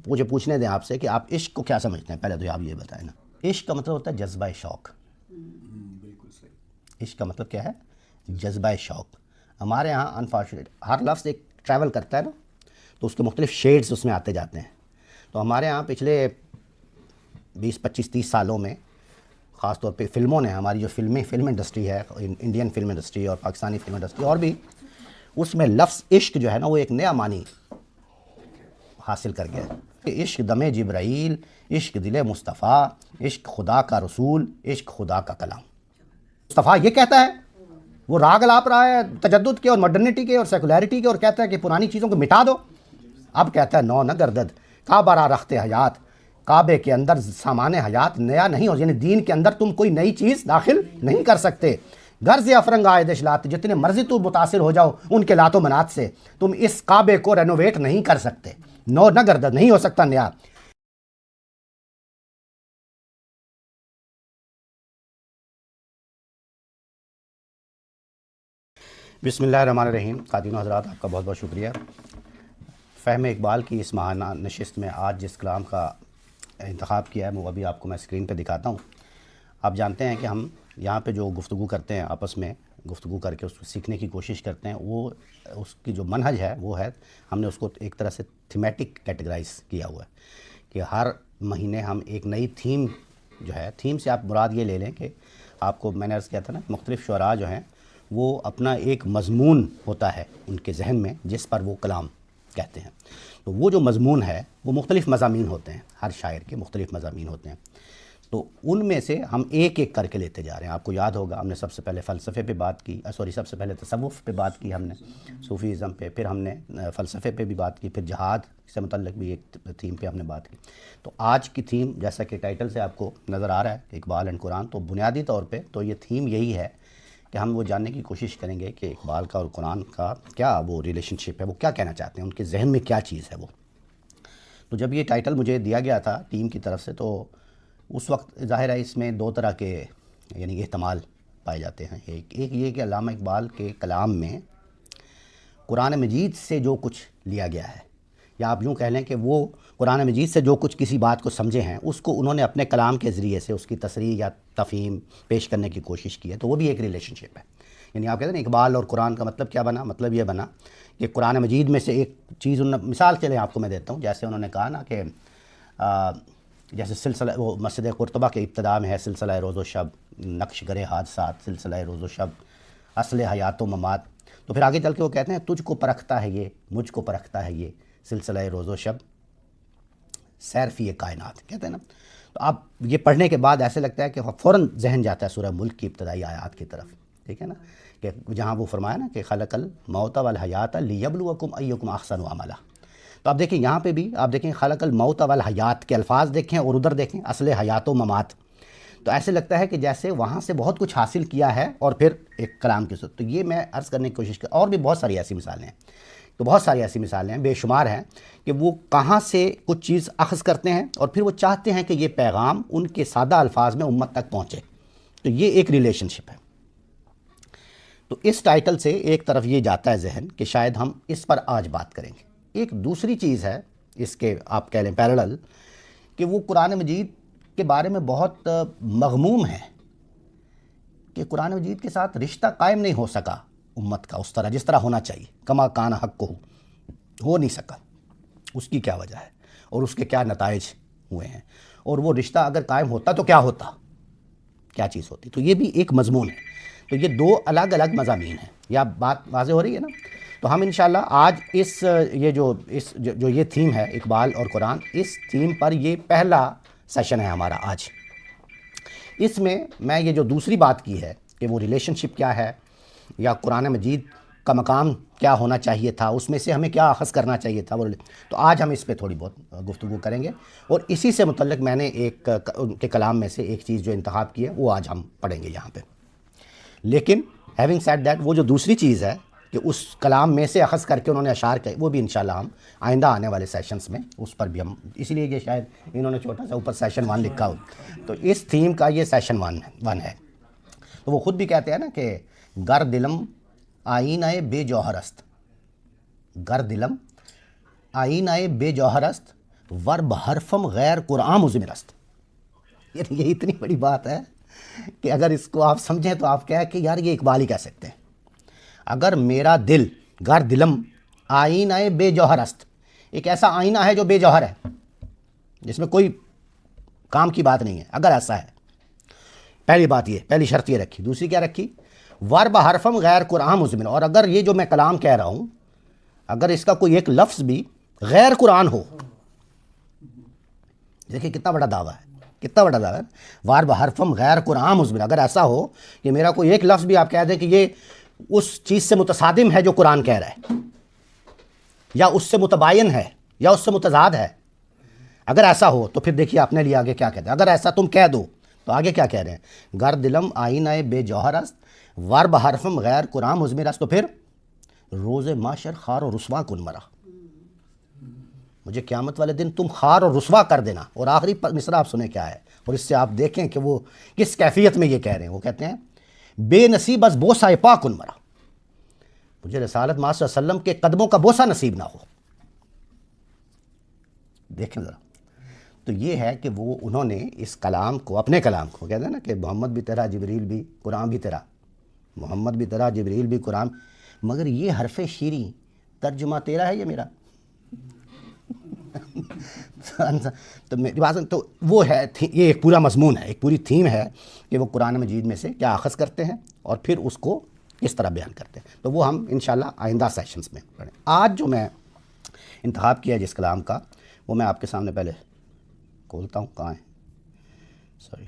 مجھے پوچھنے دیں آپ سے کہ آپ عشق کو کیا سمجھتے ہیں. پہلے تو آپ یہ بتائیں نا. عشق کا مطلب ہوتا ہے جذبہ شوق. بالکل صحیح. عشق کا مطلب کیا ہے؟ جذبہ شوق. ہمارے ہاں انفارچونیٹ ہر لفظ ایک ٹریول کرتا ہے نا، تو اس کے مختلف شیڈز اس میں آتے جاتے ہیں. تو ہمارے ہاں پچھلے 20-25-30 سالوں میں خاص طور پہ فلموں نے، ہماری جو فلم انڈسٹری ہے، انڈین فلم انڈسٹری اور پاکستانی فلم انڈسٹری اور بھی، اس میں لفظ عشق جو ہے نا وہ ایک نیا معنی حاصل کر گیا. کہ عشق دم جبرائیل، عشق دل مصطفیٰ، عشق خدا کا رسول، عشق خدا کا کلام. مصطفیٰ یہ کہتا ہے، وہ راگ الاپ رہا ہے تجدد کے اور ماڈرنٹی کے اور سیکولیرٹی کے، اور کہتا ہے کہ پرانی چیزوں کو مٹا دو. اب کہتا ہے نو نہ گردد کعبہ را رخت حیات، کعبے کے اندر سامان حیات نیا نہیں ہو، یعنی دین کے اندر تم کوئی نئی چیز داخل نہیں کر سکتے. غرض افرنگ آئدش لات، جتنے مرضی تو متاثر ہو جاؤ ان کے لات و منات سے، تم اس کعبے کو رینوویٹ نہیں کر سکتے. نو نہ گردد، نہیں ہو سکتا نیا. بسم اللہ الرحمن الرحیم. خواتین و حضرات، آپ کا بہت بہت شکریہ. فہم اقبال کی اس ماہانہ نشست میں آج جس کلام کا انتخاب کیا ہے وہ ابھی آپ کو میں اسکرین پہ دکھاتا ہوں. آپ جانتے ہیں کہ ہم یہاں پہ جو گفتگو کرتے ہیں، آپس میں گفتگو کر کے اس کو سیکھنے کی کوشش کرتے ہیں، وہ اس کی جو منہج ہے وہ ہے، ہم نے اس کو ایک طرح سے تھیمیٹک کیٹیگرائز کیا ہوا ہے کہ ہر مہینے ہم ایک نئی تھیم جو ہے، تھیم سے آپ مراد یہ لے لیں کہ آپ کو میں نے عرض کیا تھا نا، مختلف شعراء جو ہیں وہ اپنا ایک مضمون ہوتا ہے ان کے ذہن میں جس پر وہ کلام کہتے ہیں. تو وہ جو مضمون ہے وہ مختلف مضامین ہوتے ہیں، ہر شاعر کے مختلف مضامین ہوتے ہیں. تو ان میں سے ہم ایک ایک کر کے لیتے جا رہے ہیں. آپ کو یاد ہوگا ہم نے سب سے پہلے فلسفے پہ بات کی، سب سے پہلے تصوف پہ بات کی ہم نے، صوفیزم پہ، پھر ہم نے فلسفے پہ بھی بات کی، پھر جہاد سے متعلق بھی ایک تھیم پہ ہم نے بات کی. تو آج کی تھیم جیسا کہ ٹائٹل سے آپ کو نظر آ رہا ہے اقبال اینڈ قرآن، تو بنیادی طور پہ تو یہ تھیم یہی ہے کہ ہم وہ جاننے کی کوشش کریں گے کہ اقبال کا اور قرآن کا کیا وہ ریلیشن شپ ہے، وہ کیا کہنا چاہتے ہیں، ان کے ذہن میں کیا چیز ہے وہ. تو جب یہ ٹائٹل مجھے دیا گیا تھا ٹیم کی طرف سے، تو اس وقت ظاہر ہے اس میں دو طرح کے یعنی احتمال پائے جاتے ہیں. ایک یہ کہ علامہ اقبال کے کلام میں قرآن مجید سے جو کچھ لیا گیا ہے، یا آپ یوں کہہ لیں کہ وہ قرآن مجید سے جو کچھ کسی بات کو سمجھے ہیں اس کو انہوں نے اپنے کلام کے ذریعے سے اس کی تصریح یا تفہیم پیش کرنے کی کوشش کی ہے. تو وہ بھی ایک ریلیشن شپ ہے. یعنی آپ کہتے ہیں اقبال اور قرآن کا مطلب کیا بنا؟ مطلب یہ بنا کہ قرآن مجید میں سے ایک چیز مثال چلیں آپ کو میں دیتا ہوں. جیسے انہوں نے کہا نا کہ جیسے سلسلہ وہ مسجد قرطبہ کے ابتدا میں ہے سلسلہ روز و شب، نقش گرے حادثات، سلسلہ روز و شب، اصل حیات و ممات. تو پھر آگے چل کے وہ کہتے ہیں تجھ کو پرکھتا ہے یہ، مجھ کو پرکھتا ہے یہ، سلسلہ روز و شب، سیر فی کائنات، کہتے ہیں نا. تو آپ یہ پڑھنے کے بعد ایسے لگتا ہے کہ فوراً ذہن جاتا ہے سورہ ملک کی ابتدائی آیات کی طرف، ٹھیک ہے نا، کہ جہاں وہ فرمایا نا کہ خلق الموت والحیات لیبلوکم ایکم احسن عملا. تو آپ دیکھیں یہاں پہ بھی آپ دیکھیں خلق الموت والحیات کے الفاظ دیکھیں اور ادھر دیکھیں اصل حیات و ممات. تو ایسے لگتا ہے کہ جیسے وہاں سے بہت کچھ حاصل کیا ہے اور پھر ایک کلام کے ساتھ. تو یہ میں عرض کرنے کی کوشش کر، اور بھی بہت ساری ایسی مثالیں ہیں، تو بہت ساری ایسی مثالیں ہیں، بے شمار ہیں کہ وہ کہاں سے کچھ چیز اخذ کرتے ہیں اور پھر وہ چاہتے ہیں کہ یہ پیغام ان کے سادہ الفاظ میں امت تک پہنچے. تو یہ ایک ریلیشن شپ ہے. تو اس ٹائٹل سے ایک طرف یہ جاتا ہے ذہن کہ شاید ہم اس پر آج بات کریں گے. ایک دوسری چیز ہے اس کے آپ کہہ لیں پیرلل، کہ وہ قرآن مجید کے بارے میں بہت مغموم ہے کہ قرآن مجید کے ساتھ رشتہ قائم نہیں ہو سکا امت کا اس طرح جس طرح ہونا چاہیے. کما کان حق کو ہو نہیں سکا. اس کی کیا وجہ ہے اور اس کے کیا نتائج ہوئے ہیں، اور وہ رشتہ اگر قائم ہوتا تو کیا ہوتا، کیا چیز ہوتی. تو یہ بھی ایک مضمون ہے. تو یہ دو الگ الگ مضامین ہیں. یا بات واضح ہو رہی ہے نا. تو ہم انشاءاللہ آج جو یہ تھیم ہے اقبال اور قرآن، اس تھیم پر یہ پہلا سیشن ہے ہمارا آج. اس میں یہ جو دوسری بات کی ہے کہ وہ ریلیشن شپ کیا ہے، یا قرآن مجید کا مقام کیا ہونا چاہیے تھا، اس میں سے ہمیں کیا اخذ کرنا چاہیے تھا، تو آج ہم اس پہ تھوڑی بہت گفتگو کریں گے. اور اسی سے متعلق میں نے ایک ان کے کلام میں سے ایک چیز جو انتخاب کی ہے وہ آج ہم پڑھیں گے یہاں پہ. لیکن ہیونگ سیڈ دیٹ، وہ جو دوسری چیز ہے کہ اس کلام میں سے اخذ کر کے انہوں نے اشعار کہے، وہ بھی انشاءاللہ ہم آئندہ آنے والے سیشنز میں اس پر بھی ہم، اسی لیے یہ شاید انہوں نے چھوٹا سا اوپر سیشن 1 لکھا ہو. تو اس تھیم کا یہ سیشن 1 ہے. تو وہ خود بھی کہتے ہیں نا کہ گر دلم آئینہ بے جوہر است، گر دلم آئینہ بے جوہر است، ورب حرفم غیر قرآن مزمرست. یعنی یہ اتنی بڑی بات ہے کہ اگر اس کو آپ سمجھیں تو آپ کیا ہے کہ یار یہ اقبال ہی کہہ سکتے ہیں. اگر میرا دل گر دلم آئینہ بے جوہر است، ایک ایسا آئینہ ہے جو بے جوہر ہے، جس میں کوئی کام کی بات نہیں ہے، اگر ایسا ہے، پہلی بات یہ، پہلی شرط یہ رکھی. دوسری کیا رکھی؟ ورب حرفم غیر قرآن مزمن، اور اگر یہ جو میں کلام کہہ رہا ہوں اگر اس کا کوئی ایک لفظ بھی غیر قرآن ہو. دیکھیں کتنا بڑا دعویٰ ہے، کتنا بڑا دعویٰ ہے. ورب حرفم غیر قرآن مزمن، اگر ایسا ہو کہ میرا کوئی ایک لفظ بھی آپ کہہ دیں کہ یہ اس چیز سے متصادم ہے جو قرآن کہہ رہا ہے، یا اس سے متباین ہے، یا اس سے متضاد ہے، اگر ایسا ہو تو پھر دیکھیے آپ نے لیے آگے کیا کہتے ہیں. اگر ایسا تم کہہ دو تو آگے کیا کہہ رہے ہیں؟ گر دلم آئینہ بے جوہر است ورب حرفم غیر قرآن مزمر است. تو پھر روز معاشر خار و رسوا کن مرا، مجھے قیامت والے دن تم خار اور رسوا کر دینا. اور آخری مصرع آپ سنیں کیا ہے، اور اس سے آپ دیکھیں کہ وہ کس کیفیت میں یہ کہہ رہے ہیں. وہ کہتے ہیں بے نصیب از بوسہ پا کن مرا، مجھے رسالت ماں صلی اللہ علیہ وسلم کے قدموں کا بوسہ نصیب نہ ہو. دیکھیں ذرا. تو یہ ہے کہ وہ انہوں نے اس کلام کو، اپنے کلام کو، کہتے ہیں نا کہ محمد بھی تیرا، جبریل بھی، قرآن بھی تیرا، محمد بھی تیرا، جبریل بھی، قرآن، مگر یہ حرف شیریں ترجمہ تیرا ہے یا میرا؟ تو میری بات تو وہ ہے، یہ ایک پورا مضمون ہے، ایک پوری تھیم ہے کہ وہ قرآن مجید میں سے کیا اخذ کرتے ہیں اور پھر اس کو کس طرح بیان کرتے ہیں. تو وہ ہم انشاءاللہ آئندہ سیشنز میں پڑھیں. آج جو میں انتخاب کیا جس کلام کا، وہ میں آپ کے سامنے پہلے کھولتا ہوں. کہاں ہے؟ سوری،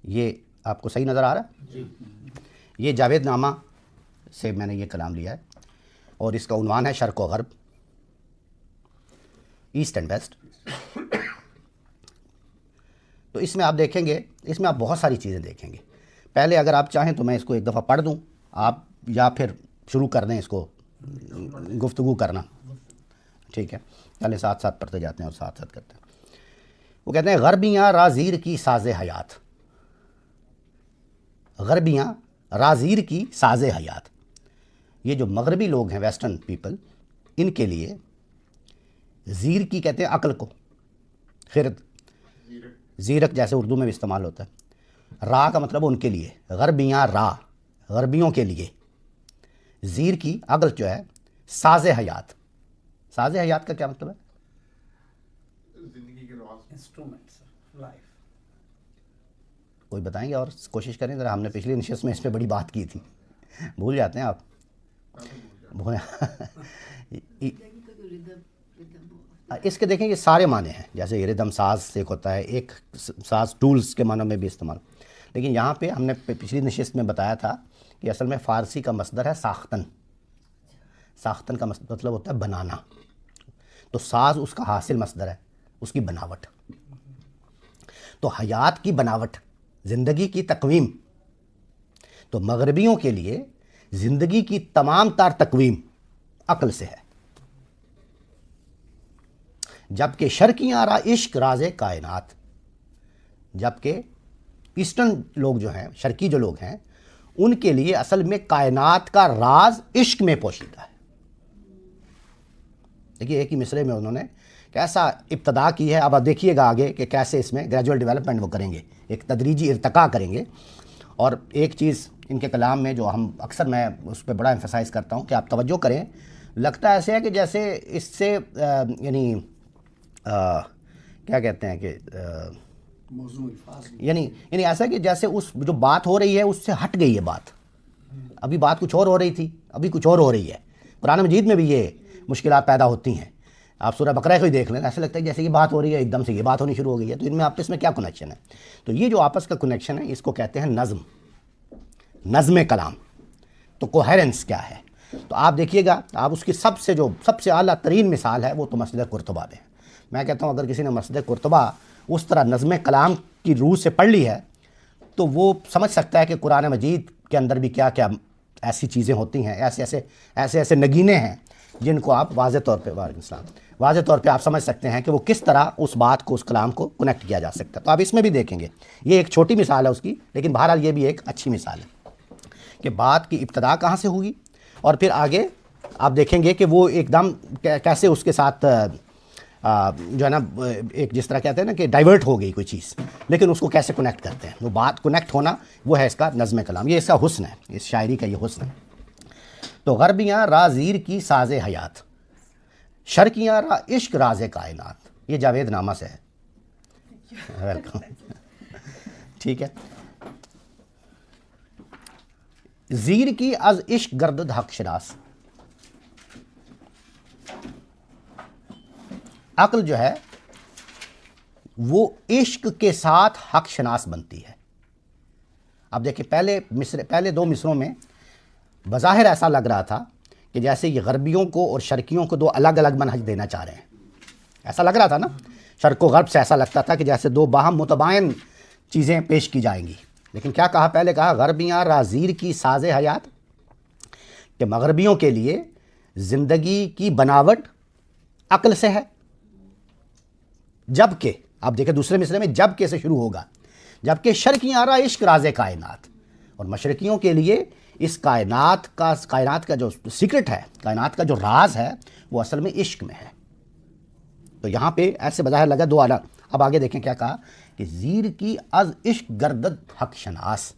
یہ آپ کو صحیح نظر آ رہا ہے؟ یہ جاوید نامہ سے میں نے یہ کلام لیا ہے، اور اس کا عنوان ہے شرق و غرب، ایسٹ اینڈ ویسٹ. تو اس میں آپ دیکھیں گے، اس میں آپ بہت ساری چیزیں دیکھیں گے. پہلے اگر آپ چاہیں تو میں اس کو ایک دفعہ پڑھ دوں آپ، یا پھر شروع کر دیں اس کو گفتگو کرنا. ٹھیک ہے، پہلے ساتھ ساتھ پڑھتے جاتے ہیں اور ساتھ ساتھ کرتے ہیں. وہ کہتے ہیں غربیاں رازیر کی ساز حیات، غربیاں رازیر کی ساز حیات. یہ جو مغربی لوگ ہیں، ویسٹرن پیپل، ان کے لیے زیر کی کہتے ہیں عقل کو، خرد، زیرک جیسے اردو میں بھی استعمال ہوتا ہے. را کا مطلب ان کے لیے، غربیاں را، غربیوں کے لیے. زیر کی عقل جو ہے ساز حیات. ساز حیات کا کیا مطلب ہے؟ زندگی کے انسٹرومنٹس لائف. کوئی بتائیں گے اور کوشش کریں ذرا. ہم نے پچھلی نشست میں اس پہ بڑی بات کی تھی، بھول جاتے ہیں آپ. اس کے دیکھیں یہ سارے معنی ہیں، جیسے ردم ساز سے ایک ہوتا ہے، ایک ساز ٹولز کے معنی میں بھی استعمال. لیکن یہاں پہ ہم نے پچھلی نشست میں بتایا تھا کہ اصل میں فارسی کا مصدر ہے ساختن. ساختن کا مطلب ہوتا ہے بنانا. تو ساز اس کا حاصل مصدر ہے، اس کی بناوٹ. تو حیات کی بناوٹ، زندگی کی تقویم. تو مغربیوں کے لیے زندگی کی تمام تر تقویم عقل سے ہے، جبکہ شرقیاں را عشق راز کائنات. جبکہ ایسٹرن لوگ جو ہیں، شرقی جو لوگ ہیں، ان کے لیے اصل میں کائنات کا راز عشق میں پوشیدہ ہے. دیکھیے ایک ہی مصرے میں انہوں نے کیسا ابتدا کی ہے. اب آپ دیکھیے گا آگے کہ کیسے اس میں گریجول ڈیولپمنٹ وہ کریں گے، ایک تدریجی ارتقاء کریں گے. اور ایک چیز ان کے کلام میں جو ہم اکثر میں اس پہ بڑا ایمفسائز کرتا ہوں کہ آپ توجہ کریں، لگتا ایسے ہے کہ جیسے اس سے یعنی کیا کہتے ہیں کہ یعنی ایسا ہے کہ جیسے اس جو بات ہو رہی ہے اس سے ہٹ گئی ہے بات. ابھی بات کچھ اور ہو رہی تھی، ابھی کچھ اور ہو رہی ہے. قرآن مجید میں بھی یہ مشکلات پیدا ہوتی ہیں. آپ سورہ بقرہ کو ہی دیکھ لیں، ایسا لگتا ہے جیسے یہ بات ہو رہی ہے ایک دم سے یہ بات ہونی شروع ہو گئی ہے. تو ان میں آپس میں کیا کنیکشن ہے؟ تو یہ جو آپس کا کنیکشن ہے اس کو کہتے ہیں نظم، نظم کلام. تو کوہیرنس کیا ہے؟ تو آپ دیکھیے گا، آپ اس کی سب سے اعلیٰ ترین مثال ہے وہ تو مسجد قرطبہ میں. میں کہتا ہوں اگر کسی نے مسجد قرطبہ اس طرح نظم کلام کی روح سے پڑھ لی ہے تو وہ سمجھ سکتا ہے کہ قرآن مجید کے اندر بھی کیا کیا ایسی چیزیں ہوتی ہیں، ایسے نگینے ہیں جن کو آپ واضح طور پہ آپ سمجھ سکتے ہیں کہ وہ کس طرح اس بات کو، اس کلام کو کنیکٹ کیا جا سکتا ہے. تو آپ اس میں بھی دیکھیں گے، یہ ایک چھوٹی مثال ہے اس کی، لیکن بہرحال یہ بھی ایک اچھی مثال ہے کہ بات کی ابتدا کہاں سے ہوئی اور پھر آگے آپ دیکھیں گے کہ وہ ایک دم کیسے اس کے ساتھ جو ہے نا ایک جس طرح کہتے ہیں نا کہ ڈائیورٹ ہو گئی کوئی چیز، لیکن اس کو کیسے کنیکٹ کرتے ہیں، وہ بات کنیکٹ ہونا وہ ہے اس کا نظم کلام، یہ اس کا حسن ہے، اس شاعری کا یہ حسن ہے۔ تو غربیاں را زیر کی ساز حیات، شرقیاں را عشق راز کائنات، یہ جاوید نامہ سے ہے، ویلکم، ٹھیک ہے۔ زیر کی از عشق گردد حق شناس، عقل جو ہے وہ عشق کے ساتھ حق شناس بنتی ہے۔ اب دیکھیں پہلے دو مصروں میں بظاہر ایسا لگ رہا تھا کہ جیسے یہ غربیوں کو اور شرقیوں کو دو الگ الگ منہج دینا چاہ رہے ہیں، ایسا لگ رہا تھا نا، شرق و غرب سے ایسا لگتا تھا کہ جیسے دو باہم متباین چیزیں پیش کی جائیں گی، لیکن کیا کہا، پہلے کہا غربیاں را زیر کی ساز حیات، کہ مغربیوں کے لیے زندگی کی بناوٹ عقل سے ہے، جبکہ آپ دیکھیں دوسرے مصرے میں جبکہ سے شروع ہوگا، جبکہ شرقیاں را عشق راز کائنات، اور مشرقیوں کے لیے اس کائنات کا جو سیکرٹ ہے، کائنات کا جو راز ہے وہ اصل میں عشق میں ہے۔ تو یہاں پہ ایسے بظاہر لگا دو الگ۔ اب آگے دیکھیں کیا کہا کہ زیر کی از عشق گردد حق شناس،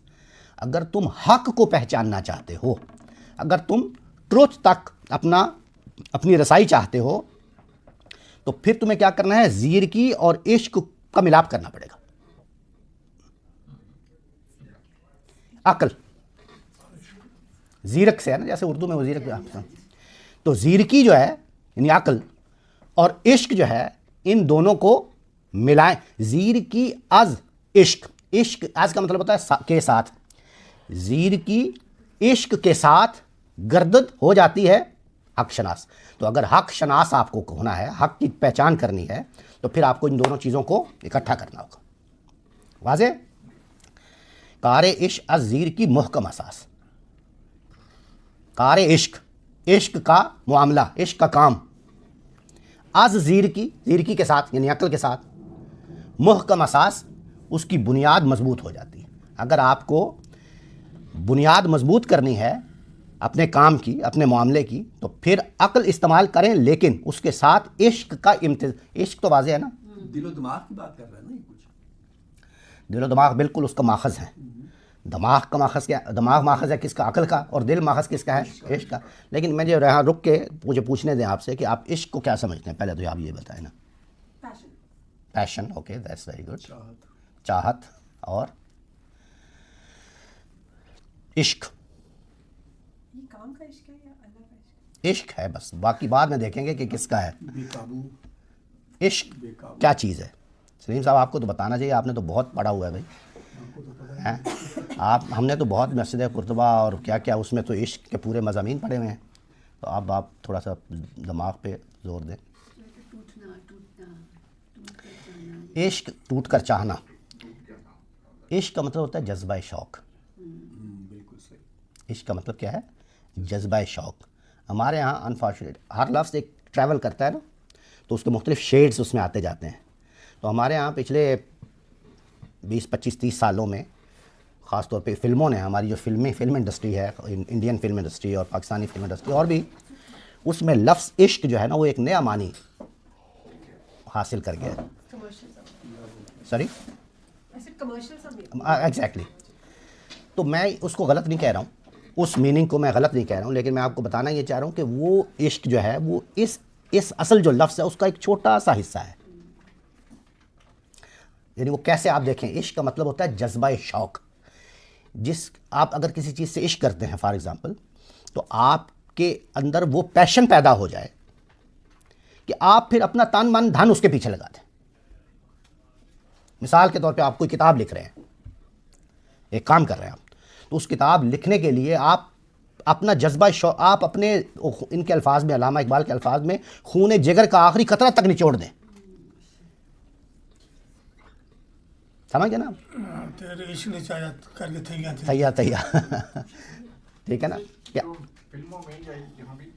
اگر تم حق کو پہچاننا چاہتے ہو، اگر تم ٹروتھ تک اپنی رسائی چاہتے ہو، تو پھر تمہیں کیا کرنا ہے، زیر کی اور عشق کا ملاپ کرنا پڑے گا۔ عقل زیرک سے ہے نا، جیسے اردو میں وہ زیرک، تو زیرکی جو ہے یعنی عقل اور عشق جو ہے ان دونوں کو ملائیں، زیر کی از عشق، عشق از کا مطلب ہوتا ہے کے ساتھ، زیر کی عشق کے ساتھ گردد ہو جاتی ہے حق شناس۔ تو اگر حق شناس آپ کو ہونا ہے، حق کی پہچان کرنی ہے، تو پھر آپ کو ان دونوں چیزوں کو اکٹھا کرنا ہوگا۔ واضح؟ کار عشق از زیر کی محکم اساس، کار عشق، عشق کا معاملہ، عشق کا کام، از زیرکی کے ساتھ یعنی عقل کے ساتھ، محکم اساس، اس کی بنیاد مضبوط ہو جاتی ہے۔ اگر آپ کو بنیاد مضبوط کرنی ہے اپنے کام کی، اپنے معاملے کی، تو پھر عقل استعمال کریں، لیکن اس کے ساتھ عشق کا عشق تو واضح ہے نا، دل و دماغ کی بات کر رہا ہے نا، یہ کچھ دل و دماغ بالکل اس کا ماخذ ہے۔ دماغ کا ماخذ کیا، دماغ ماخذ ہے کس کا، عقل کا، اور دل ماخذ کس کا ہے، عشق کا۔ لیکن میں جو یہاں رک کے مجھے پوچھنے دیں آپ سے کہ آپ عشق کو کیا سمجھتے ہیں، پہلے تو آپ یہ بتائیں نا۔ پیشن، اوکے، دیٹس ویری گڈ، چاہت، اور عشق، یہ کام کا عشق ہے یا اللہ کا عشق؟ عشق ہے بس، باقی بعد میں دیکھیں گے کہ کس کا ہے۔ بے قابو، عشق کیا چیز ہے؟ سلیم صاحب آپ کو تو بتانا چاہیے، آپ نے تو بہت پڑھا ہوا ہے بھائی، آپ، ہم نے تو بہت مسجد قرطبہ اور کیا کیا اس میں تو عشق کے پورے مضامین پڑھے ہوئے ہیں، تو اب آپ تھوڑا سا دماغ پہ زور دیں۔ عشق ٹوٹ کر چاہنا، عشق کا مطلب ہوتا ہے جذبہ شوق، بالکل صحیح۔ عشق کا مطلب کیا ہے، جذبہ شوق۔ ہمارے ہاں انفارچونیٹ ہر لفظ ایک ٹریول کرتا ہے نا، تو اس کے مختلف شیڈز اس میں آتے جاتے ہیں۔ تو ہمارے ہاں پچھلے 20-25-30 سالوں میں خاص طور پہ فلموں نے، ہماری جو فلم انڈسٹری ہے، انڈین فلم انڈسٹری اور پاکستانی فلم انڈسٹری اور بھی، اس میں لفظ عشق جو ہے نا وہ ایک نیا معنی حاصل کر گیا ہے۔ Sorry, exactly. تو میں اس کو غلط نہیں کہہ رہا ہوں، اس میننگ کو میں غلط نہیں کہہ رہا ہوں، لیکن میں آپ کو بتانا یہ چاہ رہا ہوں کہ وہ عشق جو ہے وہ اس اصل جو لفظ ہے اس کا ایک چھوٹا سا حصہ ہے۔ یعنی وہ کیسے، آپ دیکھیں، عشق کا مطلب ہوتا ہے جذبہ شوق۔ آپ اگر کسی چیز سے عشق کرتے ہیں فار ایگزامپل، تو آپ کے اندر وہ پیشن پیدا ہو جائے کہ آپ پھر اپنا تن من دھن اس کے پیچھے لگا دیں۔ مثال کے طور پہ آپ کوئی کتاب لکھ رہے ہیں، ایک کام کر رہے ہیں آپ، تو اس کتاب لکھنے کے لیے آپ اپنا جذبہ شوق، آپ اپنے، ان کے الفاظ میں، علامہ اقبال کے الفاظ میں، خون جگر کا آخری قطرہ تک نچوڑ دیں۔ سمجھ گئے نا، تیرے عشق نے چاہیا کر کے تھیا ٹھیک ہے نا کیا؟ فلموں میں یہاں بھی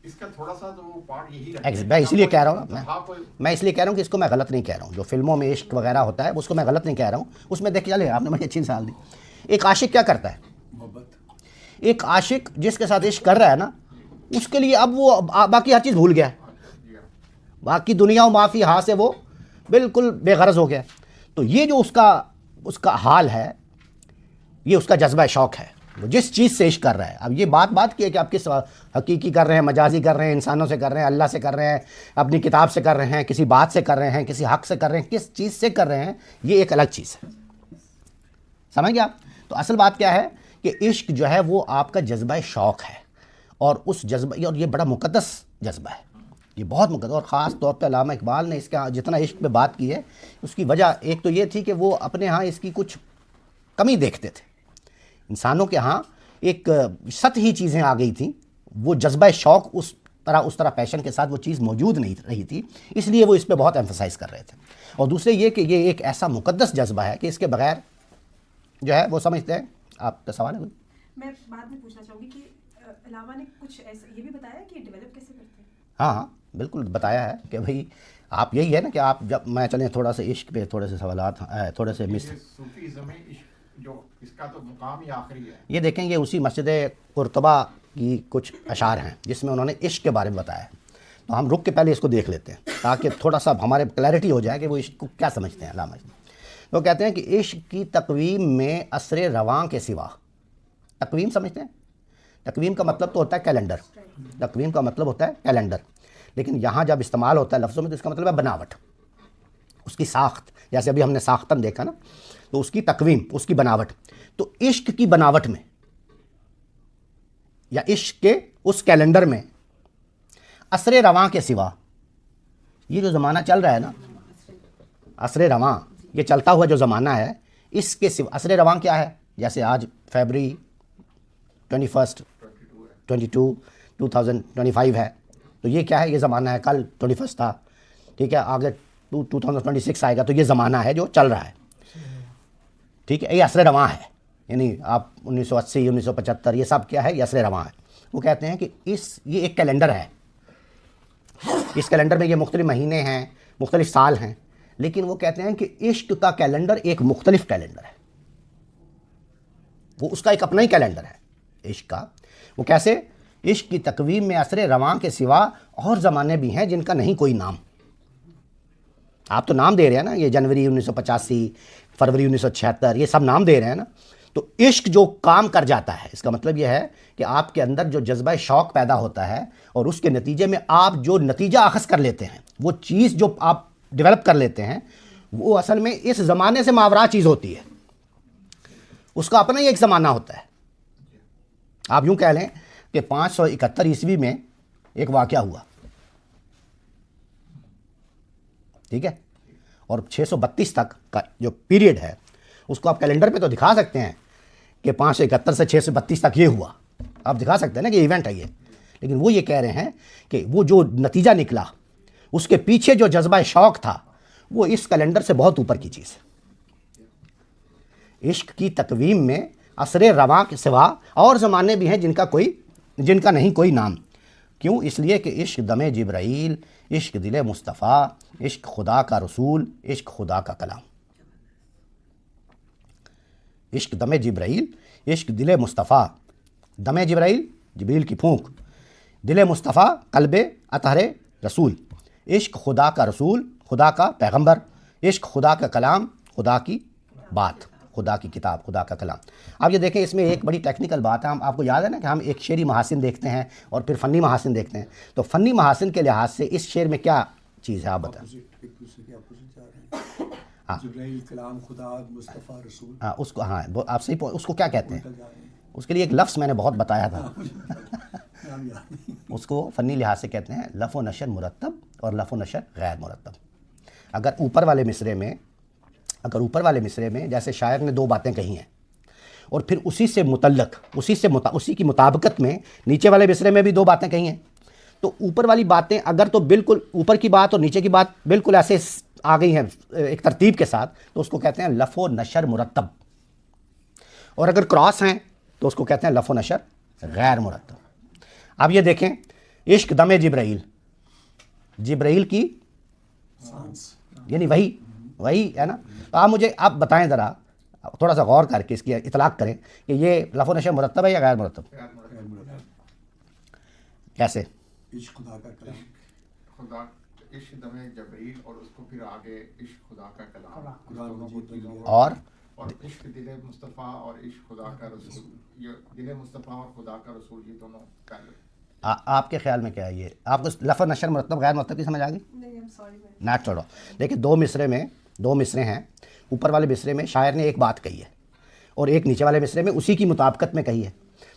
اس کا تھوڑا سا تو وہ پارٹ یہی میں اس لیے کہہ رہا ہوں، میں اس لیے کہہ رہا ہوں کہ اس کو میں غلط نہیں کہہ رہا ہوں، جو فلموں میں عشق وغیرہ ہوتا ہے اس کو میں غلط نہیں کہہ رہا ہوں۔ اس میں دیکھ چلے، آپ نے مجھے اچھی مثال دی، ایک عاشق کیا کرتا ہے، محبت، ایک عاشق جس کے ساتھ عشق کر رہا ہے نا، اس کے لیے اب وہ باقی ہر چیز بھول گیا ہے، باقی دنیا و معافی ہاں سے وہ بالکل بے غرض ہو گیا. تو یہ جو اس کا حال ہے، یہ اس کا جذبہ شوق ہے، وہ جس چیز سے عشق کر رہا ہے. اب یہ بات کی ہے کہ آپ کس حقیقی کر رہے ہیں، مجازی کر رہے ہیں، انسانوں سے کر رہے ہیں، اللہ سے کر رہے ہیں، اپنی کتاب سے کر رہے ہیں، کسی بات سے کر رہے ہیں، کسی حق سے کر رہے ہیں، کس چیز سے کر رہے ہیں، یہ ایک الگ چیز ہے. سمجھ گیا؟ تو اصل بات کیا ہے کہ عشق جو ہے وہ آپ کا جذبہ شوق ہے، اور اس جذبہ، اور یہ بڑا مقدس جذبہ ہے، یہ بہت مقدس. اور خاص طور پہ علامہ اقبال نے اس کا جتنا عشق پہ بات کی ہے، اس کی وجہ ایک تو یہ تھی کہ وہ اپنے ہاں اس کی کچھ کمی دیکھتے تھے. انسانوں کے ہاں ایک سطحی چیزیں آ گئی تھیں، وہ جذبہ شوق اس طرح پیشن کے ساتھ وہ چیز موجود نہیں رہی تھی، اس لیے وہ اس پہ بہت ایمفسائز کر رہے تھے. اور دوسرے یہ کہ یہ ایک ایسا مقدس جذبہ ہے کہ اس کے بغیر جو ہے وہ سمجھتے ہیں. آپ کا سوال ہے کوئی؟ میں بعد میں پوچھنا چاہوں گی کہ علامہ نے کچھ ایسا یہ بھی بتایا کہ ڈیولپ کیسے کرتے ہیں؟ ہاں بالکل بتایا ہے کہ بھئی آپ یہی ہے نا کہ آپ جب میں چلیں تھوڑا سا عشق پہ تھوڑے سے سوالات، تھوڑے سے یہ صوفیزم میں عشق جو اس کا تو مقام ہی آخری ہے. یہ دیکھیں یہ اسی مسجد قرطبہ کی کچھ اشعار ہیں جس میں انہوں نے عشق کے بارے میں بتایا ہے. تو ہم رک کے پہلے اس کو دیکھ لیتے ہیں تاکہ تھوڑا سا ہمارے کلیئرٹی ہو جائے کہ وہ عشق کو کیا سمجھتے ہیں علامہ. وہ کہتے ہیں کہ عشق کی تقویم میں عصر رواں کے سوا، تقویم سمجھتے ہیں؟ تقویم کا مطلب تو ہوتا ہے کیلنڈر، تقویم کا مطلب ہوتا ہے کیلنڈر، لیکن یہاں جب استعمال ہوتا ہے لفظوں میں تو اس کا مطلب ہے بناوٹ، اس کی ساخت. جیسے ابھی ہم نے ساختن دیکھا نا، تو اس کی تقویم، اس کی بناوٹ. تو عشق کی بناوٹ میں یا عشق کے اس کیلنڈر میں عصر رواں کے سوا، یہ جو زمانہ چل رہا ہے نا، عصر رواں، یہ چلتا ہوا جو زمانہ ہے، اس کے سوا عصر رواں کیا ہے؟ جیسے آج فیبری 21 2025 ہے، تو یہ کیا ہے؟ یہ زمانہ ہے. کل 21 تھا، ٹھیک ہے، آگے 2026 آئے گا، تو یہ زمانہ ہے جو چل رہا ہے، ٹھیک ہے. یہ عصر رواں ہے، یعنی آپ 1980 1975 یہ سب کیا ہے؟ یہ عصر رواں ہے. وہ کہتے ہیں کہ یہ ایک کیلنڈر ہے، اس کیلنڈر میں یہ مختلف مہینے ہیں، مختلف سال ہیں، لیکن وہ کہتے ہیں کہ عشق کا کیلنڈر ایک مختلف کیلنڈر ہے، وہ اس کا ایک اپنا ہی کیلنڈر ہے عشق کا. وہ کیسے؟ عشق کی تقویم میں عصر رواں کے سوا اور زمانے بھی ہیں جن کا نہیں کوئی نام. آپ تو نام دے رہے ہیں نا، یہ جنوری 1985، فروری 1976، یہ سب نام دے رہے ہیں نا. تو عشق جو کام کر جاتا ہے، اس کا مطلب یہ ہے کہ آپ کے اندر جو جذبہ شوق پیدا ہوتا ہے، اور اس کے نتیجے میں آپ جو نتیجہ اخذ کر لیتے ہیں، وہ چیز جو آپ ڈیولپ کر لیتے ہیں، وہ اصل میں اس زمانے سے ماورا چیز ہوتی ہے، اس کا اپنا ہی ایک زمانہ ہوتا ہے. آپ یوں کہہ لیں کہ 571 عیسوی میں ایک واقعہ ہوا، ٹھیک ہے، اور 632 تک کا جو پیریڈ ہے اس کو آپ کیلنڈر پہ تو دکھا سکتے ہیں کہ 571 سے 632 تک یہ ہوا، آپ دکھا سکتے ہیں نا کہ ایونٹ ہے یہ. لیکن وہ یہ کہہ رہے ہیں کہ وہ جو نتیجہ نکلا، اس کے پیچھے جو جذبہ شوق تھا، وہ اس کیلنڈر سے بہت اوپر کی چیز ہے. عشق کی تقویم میں عصر رواں کے سوا اور زمانے بھی ہیں جن کا نہیں کوئی نام. کیوں؟ اس لیے کہ عشق دم جبرائیل، عشق دل مصطفیٰ، عشق خدا کا رسول، عشق خدا کا کلام. عشق دم جبرائیل، عشق دل مصطفیٰ. دم جبرائیل، جبریل کی پھونک، دل مصطفیٰ، قلب اطہر رسول. عشق خدا کا رسول، خدا کا پیغمبر. عشق خدا کا کلام، خدا کی بات، خدا کی کتاب، خدا کا کلام. آپ یہ دیکھیں، اس میں ایک بڑی ٹیکنیکل بات ہے. آپ کو یاد ہے نا کہ ہم ایک شعری محاسن دیکھتے ہیں اور پھر فنی محاسن دیکھتے ہیں. تو فنی محاسن کے لحاظ سے اس شعر میں کیا چیز ہے آپ بتائیں؟ ایک دوسرے کے اپوزٹ جا رہے ہیں. جبرائیل، کلام، خدا، مصطفیٰ، رسول. ہاں اس کو، ہاں آپ صحیح، اس کو کیا کہتے ہیں؟ جا رہے ہیں. اس کے لیے ایک لفظ میں نے بہت بتایا تھا، نام یاد نہیں. اس کو فنی لحاظ سے کہتے ہیں لف و نشر مرتب اور لف و نشر غیر مرتب. اگر اوپر والے مصرے میں جیسے شاعر نے دو باتیں کہی ہیں، اور پھر اسی سے متعلق، اسی کی مطابقت میں نیچے والے مصرے میں بھی دو باتیں کہی ہیں، تو اوپر والی باتیں اگر تو بالکل اوپر کی بات اور نیچے کی بات بالکل ایسے آ گئی ہیں ایک ترتیب کے ساتھ، تو اس کو کہتے ہیں لف و نشر مرتب. اور اگر کراس ہیں تو اس کو کہتے ہیں لف و نشر غیر مرتب. اب یہ دیکھیں، عشق دم جبرائیل، جبرائیل کی یعنی وہی ہے نا. تو آپ مجھے آپ بتائیں ذرا، تھوڑا سا غور کر کے اس کی اطلاق کریں کہ یہ لفظ و نشر مرتب ہے یا غیر مرتب؟ کیسے؟ عشق خدا کا کلام، خدا عشق دم جبریل اور اس کو پھر آگے عشق خدا کا کلام، قرآن مجید میں اور عشق دل مصطفیٰ اور عشق خدا کا رسول، یہ دل مصطفیٰ اور خدا کا رسول یہ دونوں پہلے۔ آپ کے خیال میں کیا ہے یہ؟ آپ کو لفظ نشر مرتب غیر مرتب کی سمجھ آ گئی؟ نہیں سوری میں ناٹ چھوڑو، دیکھیں دو مصرے ہیں، اوپر والے مصرے میں شاعر نے ایک بات کہی ہے اور ایک نیچے والے مصرے میں اسی کی مطابقت میں کہی ہے،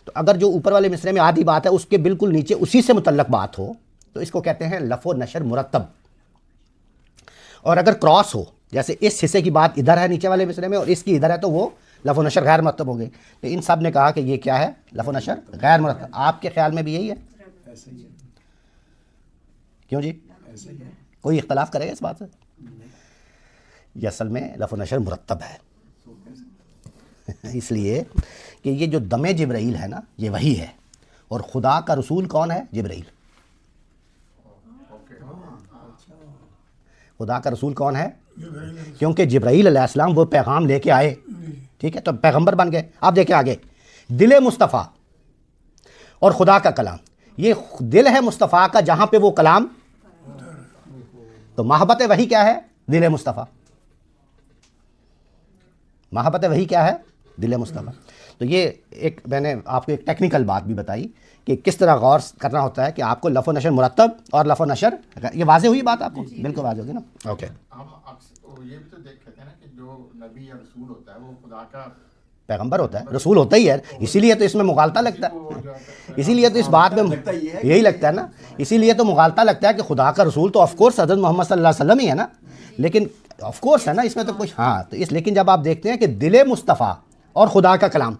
تو اگر جو اوپر والے مصرے میں آدھی بات ہے اس کے بالکل نیچے اسی سے متعلق بات ہو تو اس کو کہتے ہیں لفظ و نشر مرتب، اور اگر کراس ہو جیسے اس حصے کی بات ادھر ہے نیچے والے مصرے میں اور اس کی ادھر ہے تو وہ لفظ و نشر غیر مرتب ہو گئی۔ تو ان سب نے کہا کہ یہ کیا ہے؟ لفظ و نشر غیر مرتب۔ آپ کے خیال میں بھی یہی ہے؟ ایسا ہی ہے، کیوں جی؟ ایسا ہی ہے۔ کوئی اختلاف کرے گا اس بات سے؟ یہ اصل میں لفظ و نشر مرتب ہے، اس لیے کہ یہ جو دم جبرائیل ہے نا یہ وہی ہے، اور خدا کا رسول کون ہے؟ جبرائیل۔ خدا کا رسول کون ہے؟ کیونکہ جبرائیل علیہ السلام وہ پیغام لے کے آئے، ٹھیک ہے، تو پیغمبر بن گئے۔ آپ دیکھیں آگے، دل مصطفیٰ اور خدا کا کلام، یہ دل ہے مصطفیٰ کا جہاں پہ وہ کلام، تو محبت وحی کیا ہے؟ دل مصطفیٰ۔ محبت وحی کیا ہے؟ دل مصطفیٰ۔ تو یہ ایک میں نے آپ کو ایک ٹیکنیکل بات بھی بتائی کہ کس طرح غور کرنا ہوتا ہے کہ آپ کو لفظ و نشر مرتب اور لفظ و نشر، یہ واضح ہوئی بات آپ کو؟ بالکل واضح ہوگی نا؟ اوکے۔ ہم اکثر یہ بھی تو دیکھ کہتے ہیں نا کہ جو نبی یا رسول ہوتا ہے وہ خدا کا پیغمبر ہوتا ہے، رسول ہوتا ہی ہے، اسی لیے تو اس میں مغالطہ لگتا ہے، اسی لیے تو اس بات میں یہی لگتا ہے نا، اسی لیے تو مغالطہ لگتا ہے کہ خدا کا رسول تو آف کورس حضرت محمد صلی اللہ علیہ وسلم ہی ہے نا، لیکن آف کورس ہے نا اس میں تو کچھ، ہاں تو اس، لیکن جب آپ دیکھتے ہیں کہ دل مصطفیٰ اور خدا کا کلام،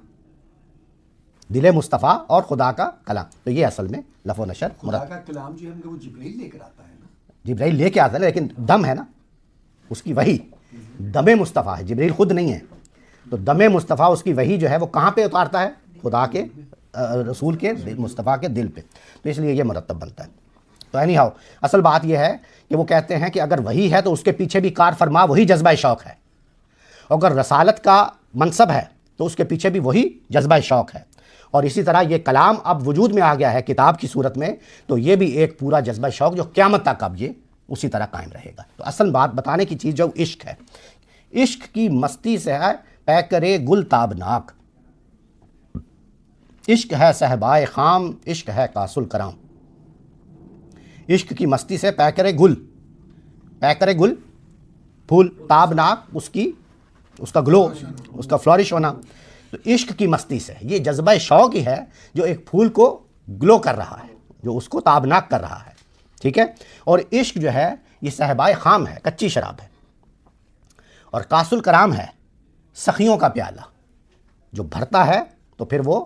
دل مصطفیٰ اور خدا کا کلام، تو یہ اصل میں لفظ و نشر خدا مرتب۔ کا کلام جو ہے وہ جبرائیل لے کر آتا ہے نا، جبرائیل لے کے آتا ہے لیکن دم ہے نا اس کی وحی، دم مصطفیٰ ہے، جبرائیل خود نہیں ہے، تو دم مصطفیٰ اس کی وحی جو ہے وہ کہاں پہ اتارتا ہے؟ خدا کے رسول کے مصطفیٰ کے دل پہ، تو اس لیے یہ مرتب بنتا ہے۔ تو اینی ہاؤ اصل بات یہ ہے کہ وہ کہتے ہیں کہ اگر وہی ہے تو اس کے پیچھے بھی کار فرما وہی جذبہ شوق ہے، اگر رسالت کا منصب ہے تو اس کے پیچھے بھی وہی جذبہ شوق ہے، اور اسی طرح یہ کلام اب وجود میں آ گیا ہے کتاب کی صورت میں، تو یہ بھی ایک پورا جذبہ شوق جو قیامت تک اب یہ اسی طرح قائم رہے گا۔ تو اصل بات بتانے کی چیز جو عشق ہے، عشق کی مستی سے ہے پیکرے گل تابناک، عشق ہے صحبائے خام، عشق ہے کاس الکرام، عشق کی مستی سے پیکرے گل پھول، تابناک اس کا گلو، اس کا فلورش ہونا، تو عشق کی مستی سے، یہ جذبہ شوق ہی ہے جو ایک پھول کو گلو کر رہا ہے، جو اس کو تابناک کر رہا ہے، ٹھیک ہے، اور عشق جو ہے یہ صحبائے خام ہے، کچی شراب ہے، اور کاس الکرام ہے سخیوں کا پیالہ، جو بھرتا ہے تو پھر وہ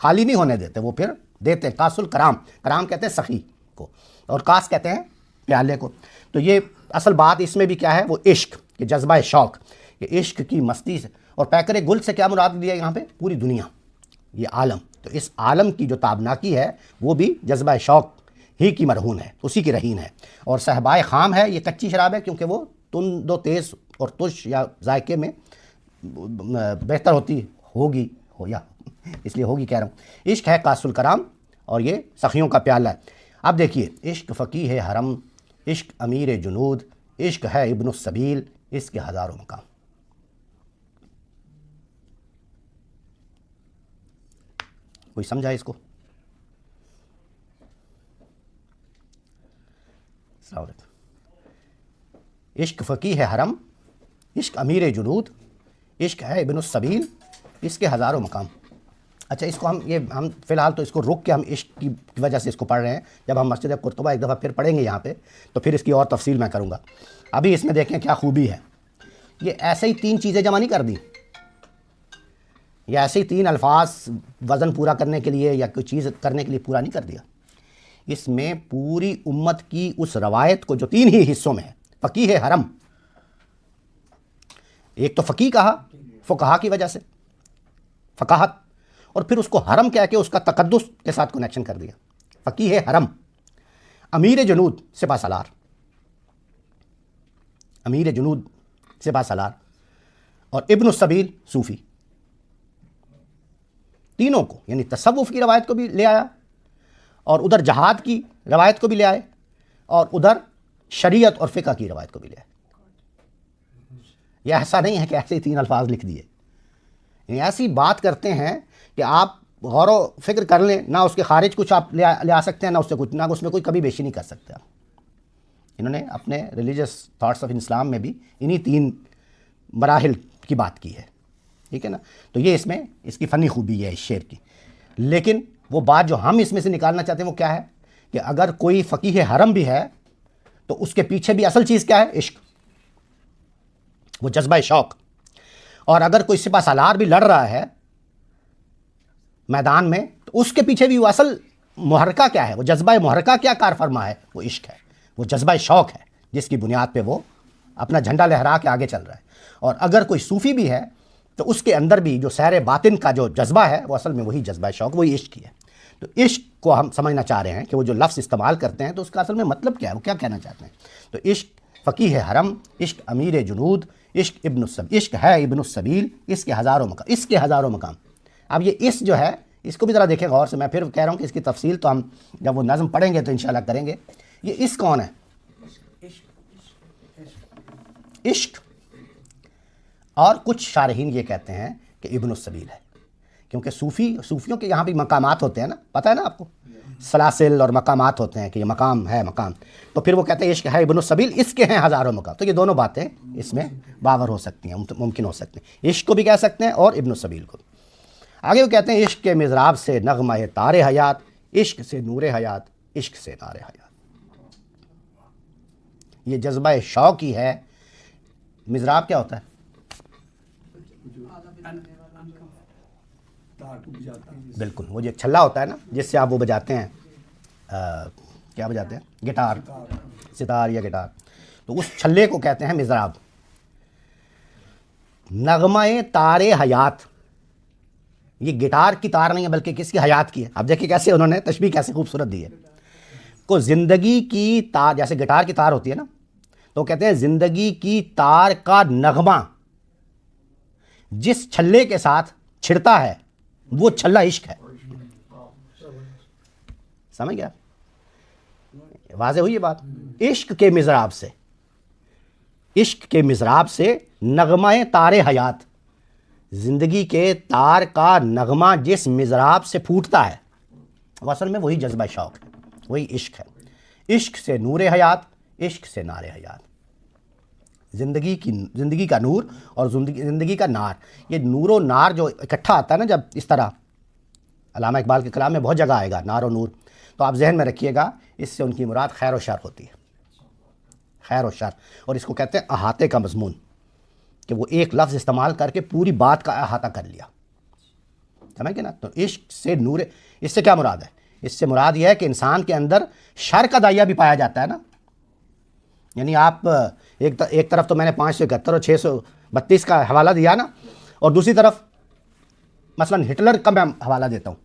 خالی نہیں ہونے دیتے، وہ پھر دیتے، کاس الکرام، کرام کہتے ہیں سخی کو اور کاس کہتے ہیں پیالے کو۔ تو یہ اصل بات اس میں بھی کیا ہے؟ وہ عشق، یہ جذبہ شوق، یہ عشق کی مستی سے، اور پیکر گل سے کیا مراد دیا یہاں پہ؟ پوری دنیا، یہ عالم، تو اس عالم کی جو تابناکی ہے وہ بھی جذبہ شوق ہی کی مرہون ہے، اسی کی رہین ہے، اور صحبائے خام ہے، یہ کچی شراب ہے کیونکہ وہ تند و تیز اور ترش یا ذائقے میں بہتر ہوتی ہوگی، اس لیے ہوگی کہہ رہا ہوں۔ عشق ہے کاس الکرام اور یہ سخیوں کا پیالہ ہے۔ اب دیکھیے، عشق فقیہ ہے حرم، عشق امیر جنود، عشق ہے ابن السبیل، اس کے ہزاروں مقام۔ کوئی سمجھا اس کو؟ السلام علیکم۔ عشق فقیہ ہے حرم، عشق امیر جنود، عشق ہے ابن السبیل، اس کے ہزاروں مقام۔ اچھا، اس کو ہم فی الحال تو اس کو رک کے ہم عشق کی وجہ سے اس کو پڑھ رہے ہیں، جب ہم مسجد قرطبہ ایک دفعہ پھر پڑھیں گے یہاں پہ تو پھر اس کی اور تفصیل میں کروں گا۔ ابھی اس میں دیکھیں کیا خوبی ہے، یہ ایسے ہی 3 چیزیں جمع نہیں کر دی، یہ ایسے ہی 3 الفاظ وزن پورا کرنے کے لیے یا کوئی چیز کرنے کے لیے پورا نہیں کر دیا، اس میں پوری امت کی اس روایت کو جو 3 ہی حصوں میں ہے، فقیہ ہے حرم، ایک تو فقیہ کہا فقہا کی وجہ سے، فقاہت، اور پھر اس کو حرم کہہ کے اس کا تقدس کے ساتھ کنیکشن کر دیا، فقیہ ہے حرم، امیر جنود سپہ سالار، امیر جنود سپہ سالار، اور ابن السبیل صوفی، تینوں کو، یعنی تصوف کی روایت کو بھی لے آیا اور ادھر جہاد کی روایت کو بھی لے آئے اور ادھر شریعت اور فقہ کی روایت کو بھی لے آئے. یہ ایسا نہیں ہے کہ ایسے ہی 3 الفاظ لکھ دیے، یعنی ایسی بات کرتے ہیں کہ آپ غور و فکر کر لیں، نہ اس کے خارج کچھ آپ لے آ سکتے ہیں، نہ اس سے کچھ، نہ اس میں کوئی کبھی بیشی نہیں کر سکتے آپ. انہوں نے اپنے ریلیجس تھاٹس آف اسلام میں بھی انہی 3 مراحل کی بات کی ہے، ٹھیک ہے نا. تو یہ اس میں اس کی فنی خوبی ہے اس شعر کی. لیکن وہ بات جو ہم اس میں سے نکالنا چاہتے ہیں وہ کیا ہے کہ اگر کوئی فقیہ حرم بھی ہے تو اس کے پیچھے بھی اصل چیز کیا ہے؟ عشق، وہ جذبہ شوق. اور اگر کوئی سپہ سالار بھی لڑ رہا ہے میدان میں تو اس کے پیچھے بھی وہ اصل محرکہ کیا ہے؟ وہ جذبہ محرکہ کیا کار فرما ہے؟ وہ عشق ہے، وہ جذبہ شوق ہے جس کی بنیاد پہ وہ اپنا جھنڈا لہرا کے آگے چل رہا ہے. اور اگر کوئی صوفی بھی ہے تو اس کے اندر بھی جو سیر باطن کا جو جذبہ ہے وہ اصل میں وہی جذبہ شوق، وہی عشق ہی ہے. تو عشق کو ہم سمجھنا چاہ رہے ہیں کہ وہ جو لفظ استعمال کرتے ہیں تو اس کا اصل میں مطلب کیا ہے، وہ کیا کہنا چاہتے ہیں. تو عشق فقیہ حرم، عشق امیر جنود، عشق ابن السبیل، عشق ہے ابن السبیل، اس کے ہزاروں مقام، اس کے ہزاروں مقام. اب یہ اس جو ہے اس کو بھی ذرا دیکھیں غور سے. میں پھر کہہ رہا ہوں کہ اس کی تفصیل تو ہم جب وہ نظم پڑھیں گے تو انشاءاللہ کریں گے. یہ اس کون ہے؟ عشق. اور کچھ شارحین یہ کہتے ہیں کہ ابن السبیل ہے، کیونکہ صوفیوں کے یہاں بھی مقامات ہوتے ہیں نا، پتہ ہے نا آپ کو، سلاسل اور مقامات ہوتے ہیں کہ یہ مقام ہے مقام. تو پھر وہ کہتے ہیں عشق ہے ابن السبیل، اس کے ہیں ہزاروں مقام. تو یہ دونوں باتیں اس میں باور ہو سکتی ہیں، ممکن ہو سکتی ہیں. عشق کو بھی کہہ سکتے ہیں اور ابن السبیل کو. آگے وہ کہتے ہیں عشق کے مضراب سے نغمہ تار حیات، عشق سے نور حیات، عشق سے نار حیات. یہ جذبہ شوق ہی ہے. مضراب کیا ہوتا ہے؟ تار کو بجاتا ہے. بالکل، وہ جو چھلا ہوتا ہے نا جس سے آپ وہ بجاتے ہیں، کیا بجاتے ہیں؟ گٹار، ستار یا گٹار. تو اس چھلے کو کہتے ہیں مضراب. نغمہ تار حیات، یہ گٹار کی تار نہیں ہے بلکہ کس کی؟ حیات کی ہے. اب دیکھیں کیسے انہوں نے تشبیہ کیسے خوبصورت دی ہے. کو زندگی کی تار، جیسے گٹار کی تار ہوتی ہے نا، تو کہتے ہیں زندگی کی تار کا نغمہ جس چھلے کے ساتھ چھڑتا ہے وہ چھلا عشق ہے. سمجھ گیا؟ واضح ہوئی یہ بات. عشق کے مضراب سے، عشق کے مضراب سے نغمہ تار حیات، زندگی کے تار کا نغمہ جس مضراب سے پھوٹتا ہے وہ اصل میں وہی جذبہ شوق ہے، وہی عشق ہے. عشق سے نور حیات، عشق سے نار حیات. زندگی کا نور اور زندگی کا نار. یہ نور و نار جو اکٹھا آتا ہے نا جب اس طرح، علامہ اقبال کے کلام میں بہت جگہ آئے گا نار و نور، تو آپ ذہن میں رکھیے گا اس سے ان کی مراد خیر و شر ہوتی ہے، خیر و شر. اور اس کو کہتے ہیں احاطے کا مضمون، کہ وہ ایک لفظ استعمال کر کے پوری بات کا احاطہ کر لیا. سمجھ گئے نا؟ تو عشق سے نور، اس سے کیا مراد ہے؟ اس سے مراد یہ ہے کہ انسان کے اندر شر کا دائیا بھی پایا جاتا ہے نا. یعنی آپ ایک طرف تو میں نے 571 اور 632 کا حوالہ دیا نا، اور دوسری طرف مثلا ہٹلر کا میں حوالہ دیتا ہوں،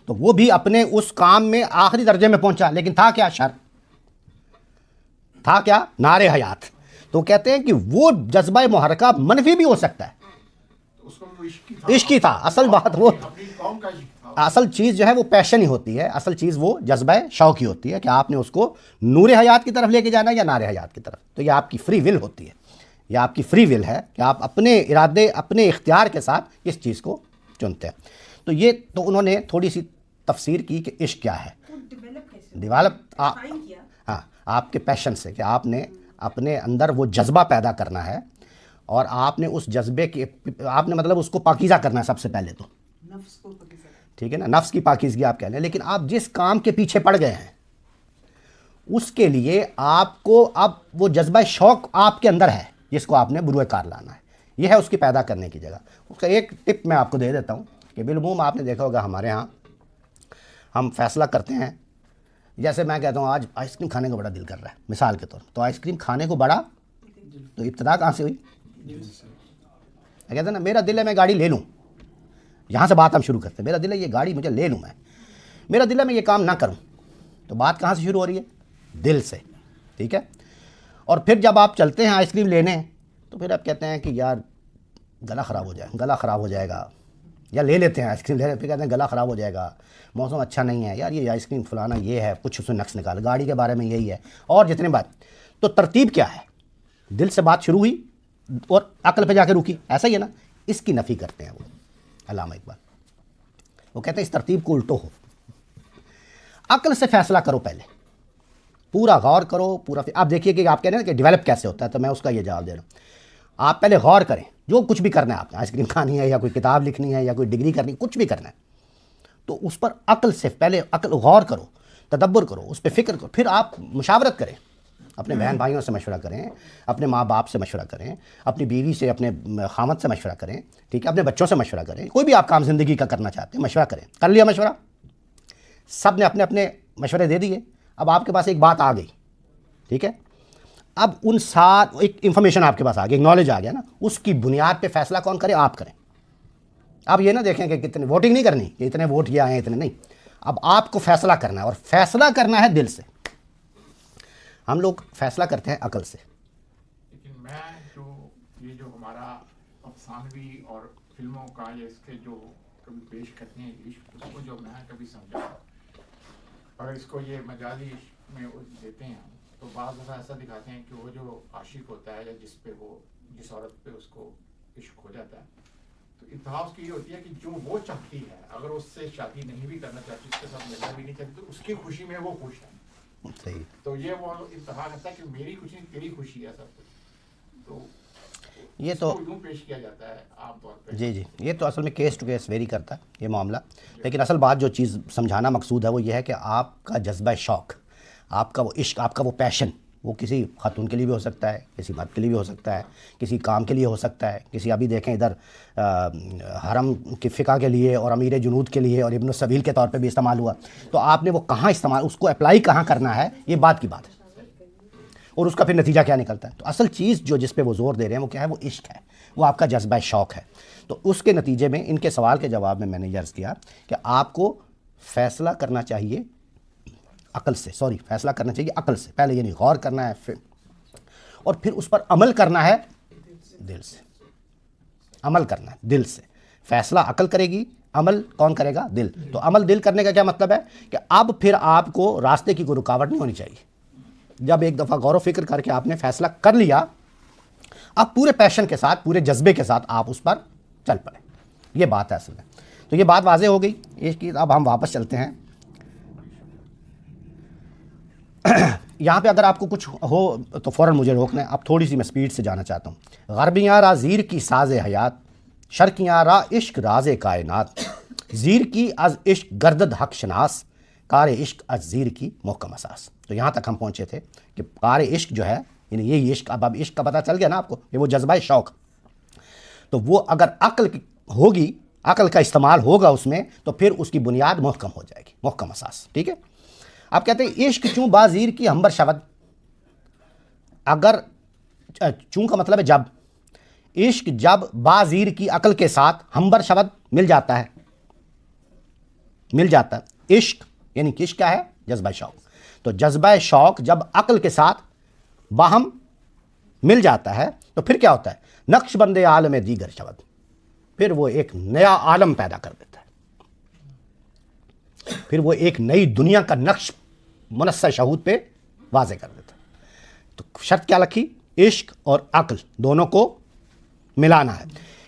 تو وہ بھی اپنے اس کام میں آخری درجے میں پہنچا، لیکن تھا کیا؟ شر تھا. کیا؟ نار حیات. تو کہتے ہیں کہ وہ جذبہ محرکہ منفی بھی ہو سکتا ہے، اس کو وہ عشق ہی تھا. اصل بات وہ اپنی قوم کا عشق تھا. اصل چیز جو ہے وہ پیشن ہی ہوتی ہے، اصل چیز وہ جذبہ شوق ہی ہوتی ہے کہ آپ نے اس کو نور حیات کی طرف لے کے جانا ہے یا نار حیات کی طرف. تو یہ آپ کی فری ول ہوتی ہے، یہ آپ کی فری ول ہے کہ آپ اپنے ارادے، اپنے اختیار کے ساتھ اس چیز کو چنتے ہیں. تو یہ تو انہوں نے تھوڑی سی تفسیر کی کہ عشق کیا ہے. ڈیولپ کیسے ڈیولپ define کیا؟ ہاں، آپ کے پیشن سے، کہ آپ نے اپنے اندر وہ جذبہ پیدا کرنا ہے اور آپ نے اس جذبے کے، آپ نے مطلب اس کو پاکیزہ کرنا ہے سب سے پہلے تو، نفس کو پاکیزہ کرنا. ٹھیک ہے نا، نفس کی پاکیزگی آپ کہہ لیں. لیکن آپ جس کام کے پیچھے پڑ گئے ہیں اس کے لیے آپ کو اب وہ جذبہ شوق آپ کے اندر ہے جس کو آپ نے بروئے کار لانا ہے. یہ ہے اس کی پیدا کرنے کی جگہ. اس کا ایک ٹپ میں آپ کو دے دیتا ہوں کہ بالعموم آپ نے دیکھا ہوگا ہمارے ہاں ہم فیصلہ کرتے ہیں، جیسے میں کہتا ہوں آج آئس کریم کھانے کو بڑا دل کر رہا ہے مثال کے طور، تو آئس کریم کھانے کو بڑا، تو ابتدا کہاں سے ہوئی؟ کہتے ہیں نا میرا دل ہے میں گاڑی لے لوں. یہاں سے بات ہم شروع کرتے ہیں، میرا دل ہے یہ گاڑی مجھے لے لوں، میں میرا دل ہے میں یہ کام نہ کروں. تو بات کہاں سے شروع ہو رہی ہے؟ دل سے. ٹھیک ہے. اور پھر جب آپ چلتے ہیں آئس کریم لینے تو پھر آپ کہتے ہیں کہ یار گلا خراب ہو جائے گا، یا لے لیتے ہیں آئس کریم، پھر کہتے ہیں گلا خراب ہو جائے گا، موسم اچھا نہیں ہے، یار یہ آئس کریم فلانا یہ ہے، کچھ اس میں نقص نکال، گاڑی کے بارے میں یہی ہے، اور جتنے بات. تو ترتیب کیا ہے؟ دل سے بات شروع ہوئی اور عقل پہ جا کے رکی، ایسا ہی ہے نا. اس کی نفی کرتے ہیں وہ علامہ اقبال. وہ کہتے ہیں اس ترتیب کو الٹو ہو، عقل سے فیصلہ کرو، پہلے پورا غور کرو، پورا. آپ دیکھیے کہ آپ کہہ رہے ہیں کہ ڈیولپ کیسے ہوتا ہے، تو میں اس کا یہ جواب دے رہا ہوں. آپ پہلے غور کریں، جو کچھ بھی کرنا ہے آپ نے، آئس کریم کھانی ہے یا کوئی کتاب لکھنی ہے یا کوئی ڈگری کرنی ہے، کچھ بھی کرنا ہے، تو اس پر عقل سے پہلے غور کرو، تدبر کرو، اس پہ فکر کرو، پھر آپ مشاورت کریں، اپنے بہن بھائیوں سے مشورہ کریں، اپنے ماں باپ سے مشورہ کریں، اپنی بیوی سے، اپنے خامد سے مشورہ کریں، ٹھیک ہے، اپنے بچوں سے مشورہ کریں، کوئی بھی آپ کام زندگی کا کرنا چاہتے ہیں مشورہ کریں. کر لیا مشورہ، سب نے اپنے اپنے مشورے دے دیے، اب آپ کے پاس ایک بات آ گئی، ٹھیک ہے، اب ان سات ایک انفارمیشن آپ کے پاس آ گئی، ایک نالج آ گیا نا، اس کی بنیاد پہ فیصلہ کون کرے؟ آپ کریں. اب یہ نہ دیکھیں کہ کتنے ووٹنگ نہیں کرنی کہ اتنے ووٹ یہ آئے ہیں اتنے نہیں، اب آپ کو فیصلہ کرنا ہے، اور فیصلہ کرنا ہے دل سے. ہم لوگ فیصلہ کرتے ہیں عقل سے. لیکن میں یہ جو ہمارا افسانوی اور فلموں کا یا اس کے جو کبھی پیش کرتے ہیں عشق، اس کو جو میں کبھی سمجھا، اگر اس کو یہ مجازی عشق میں دیتے ہیں تو بعض دفعہ ایسا دکھاتے ہیں کہ وہ جو عاشق ہوتا ہے یا جس عورت پہ اس کو عشق ہو جاتا ہے، تو انتہا اس کی یہ ہوتی ہے کہ جو وہ چاہتی ہے، اگر اس سے شادی نہیں بھی کرنا چاہتی، اس کے ساتھ ملنا بھی نہیں چاہتی، تو اس کی خوشی میں وہ خوش ہے. صحیح. تو یہ وہ انتہا کرتا ہے کہ میری خوشی تیری خوشی ہے سب کچھ. تو یہ تو یوں پیش کیا جاتا ہے عام طور پہ. جی یہ تو اصل میں کیس ٹو کیس ویری کرتا ہے یہ معاملہ. لیکن اصل بات جو چیز سمجھانا مقصود ہے وہ یہ ہے کہ آپ کا جذبہ شوق، آپ کا وہ عشق، آپ کا وہ پیشن، وہ کسی خاتون کے لیے بھی ہو سکتا ہے، کسی مرد کے لیے بھی ہو سکتا ہے، کسی کام کے لیے ہو سکتا ہے، کسی ابھی دیکھیں ادھر حرم کی فقہ کے لیے اور امیر جنود کے لیے اور ابن السبیل کے طور پہ بھی استعمال ہوا. تو آپ نے وہ کہاں استعمال، اس کو اپلائی کہاں کرنا ہے، یہ بات کی بات ہے، اور اس کا پھر نتیجہ کیا نکلتا ہے. تو اصل چیز جس پہ وہ زور دے رہے ہیں وہ کیا ہے؟ وہ عشق ہے، وہ آپ کا جذبہ شوق ہے. تو اس کے نتیجے میں ان کے سوال کے جواب میں نے یہ عرض کیا کہ آپ کو فیصلہ کرنا چاہیے عقل سے، فیصلہ کرنا چاہیے عقل سے، پہلے یعنی غور کرنا ہے، پھر اور پھر اس پر عمل کرنا ہے دل سے. عمل کرنا ہے دل سے. فیصلہ عقل کرے گی، عمل کون کرے گا؟ دل. تو عمل دل کرنے کا کیا مطلب ہے کہ اب پھر آپ کو راستے کی کوئی رکاوٹ نہیں ہونی چاہیے. جب ایک دفعہ غور و فکر کر کے آپ نے فیصلہ کر لیا، اب پورے پیشن کے ساتھ، پورے جذبے کے ساتھ آپ اس پر چل پڑیں. یہ بات ہے اصل میں. تو یہ بات واضح ہو گئی. اب ہم واپس چلتے ہیں. یہاں پہ اگر آپ کو کچھ ہو تو فوراً مجھے روکنا ہے. اب تھوڑی سی میں سپیڈ سے جانا چاہتا ہوں. غربیاں را زیر کی ساز حیات، شرقیاں را عشق راز کائنات، زیر کی از عشق گردد حق شناس، کار عشق از زیر کی محکم اساس. تو یہاں تک ہم پہنچے تھے کہ کار عشق جو ہے، یعنی یہی عشق. اب عشق کا پتہ چل گیا نا آپ کو، یہ وہ جذبہ شوق. تو وہ اگر عقل ہوگی، عقل کا استعمال ہوگا اس میں، تو پھر اس کی بنیاد محکم ہو جائے گی، محکم اساس. ٹھیک ہے. آپ کہتے ہیں عشق چوں بازیر کی ہمبر شود. اگر چوں کا مطلب ہے جب، عشق جب بازیر کی عقل کے ساتھ ہمبر شود مل جاتا ہے، عشق یعنی عشق کیا ہے؟ جذبہ شوق. تو جذبہ شوق جب عقل کے ساتھ باہم مل جاتا ہے تو پھر کیا ہوتا ہے؟ نقش بند عالم دیگر شود. پھر وہ ایک نیا عالم پیدا کر دیتا ہے، پھر وہ ایک نئی دنیا کا نقش منصہ شہود پہ واضح کر دیتا ہے. تو شرط کیا رکھی؟ عشق اور عقل دونوں کو ملانا ہے.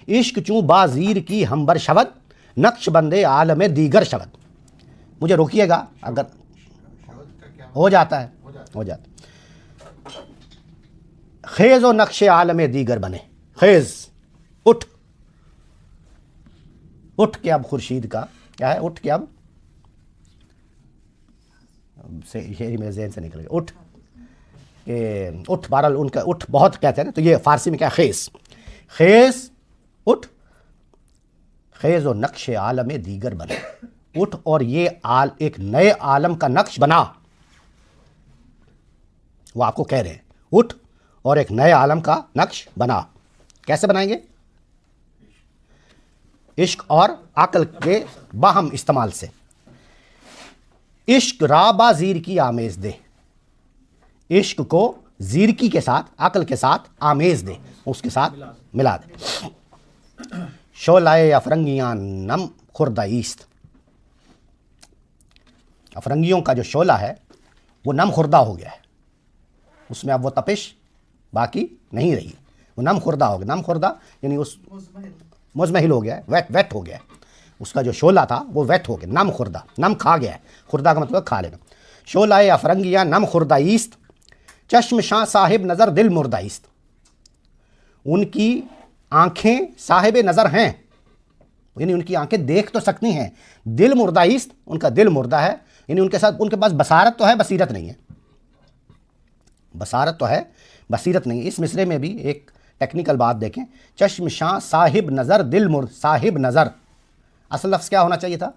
عشق چوں بازیر کی ہمبر شود، نقش بند عالم دیگر شود. مجھے روکیے گا اگر ہو جاتا ہے. خیز و نقش عالم دیگر بنے. خیز، اٹھ کے اب خورشید کا کیا ہے؟ اٹھ کے اب یہ میرے ذہن سے نکل گیا. اٹھ بہرحال ان کا اٹھ بہت کہتے ہیں نا. تو یہ فارسی میں کیا ہے؟ خیز اٹھ، خیز و نقش عالم دیگر بنے. اٹھ اور یہ ایک نئے عالم کا نقش بنا. وہ آپ کو کہہ رہے ہیں اٹھ اور ایک نئے عالم کا نقش بنا. کیسے بنائیں گے؟ عشق اور عقل کے باہم استعمال سے. عشق را بازیر کی آمیز دے. عشق کو زیرکی کے ساتھ، عقل کے ساتھ آمیز دے، اس کے ساتھ ملا دے۔ شعلۂ افرنگیاں نم خوردہ ایست، افرنگیوں کا جو شعلہ ہے وہ نم خوردہ ہو گیا ہے، اس میں اب وہ تپش باقی نہیں رہی، وہ نم خوردہ ہو گیا۔ نم خوردہ یعنی اس مزمحل ہو گیا ہے، ویٹ ہو گیا ہے، اس کا جو شعلہ تھا وہ ویٹ ہو گیا، نم خوردہ، نم کھا گیا ہے، خوردہ کا مطلب کھا لینا۔ شعلۂ افرنگیاں نم خوردہ ایست، چشم شاہ صاحب نظر دل مردہ ایست، ان کی آنکھیں صاحب نظر ہیں، یعنی ان کی آنکھیں دیکھ تو سکتی ہیں، دل مردہ ایست، ان کا دل مردہ ہے، یعنی ان کے ساتھ ان کے پاس بصارت تو ہے، بصیرت نہیں ہے، بصارت تو ہے، بصیرت نہیں ہے۔ اس مصرے میں بھی ایک ٹیکنیکل بات دیکھیں، چشم شاہ صاحب نظر دل مرد، صاحب نظر، اصل لفظ کیا ہونا چاہیے تھا؟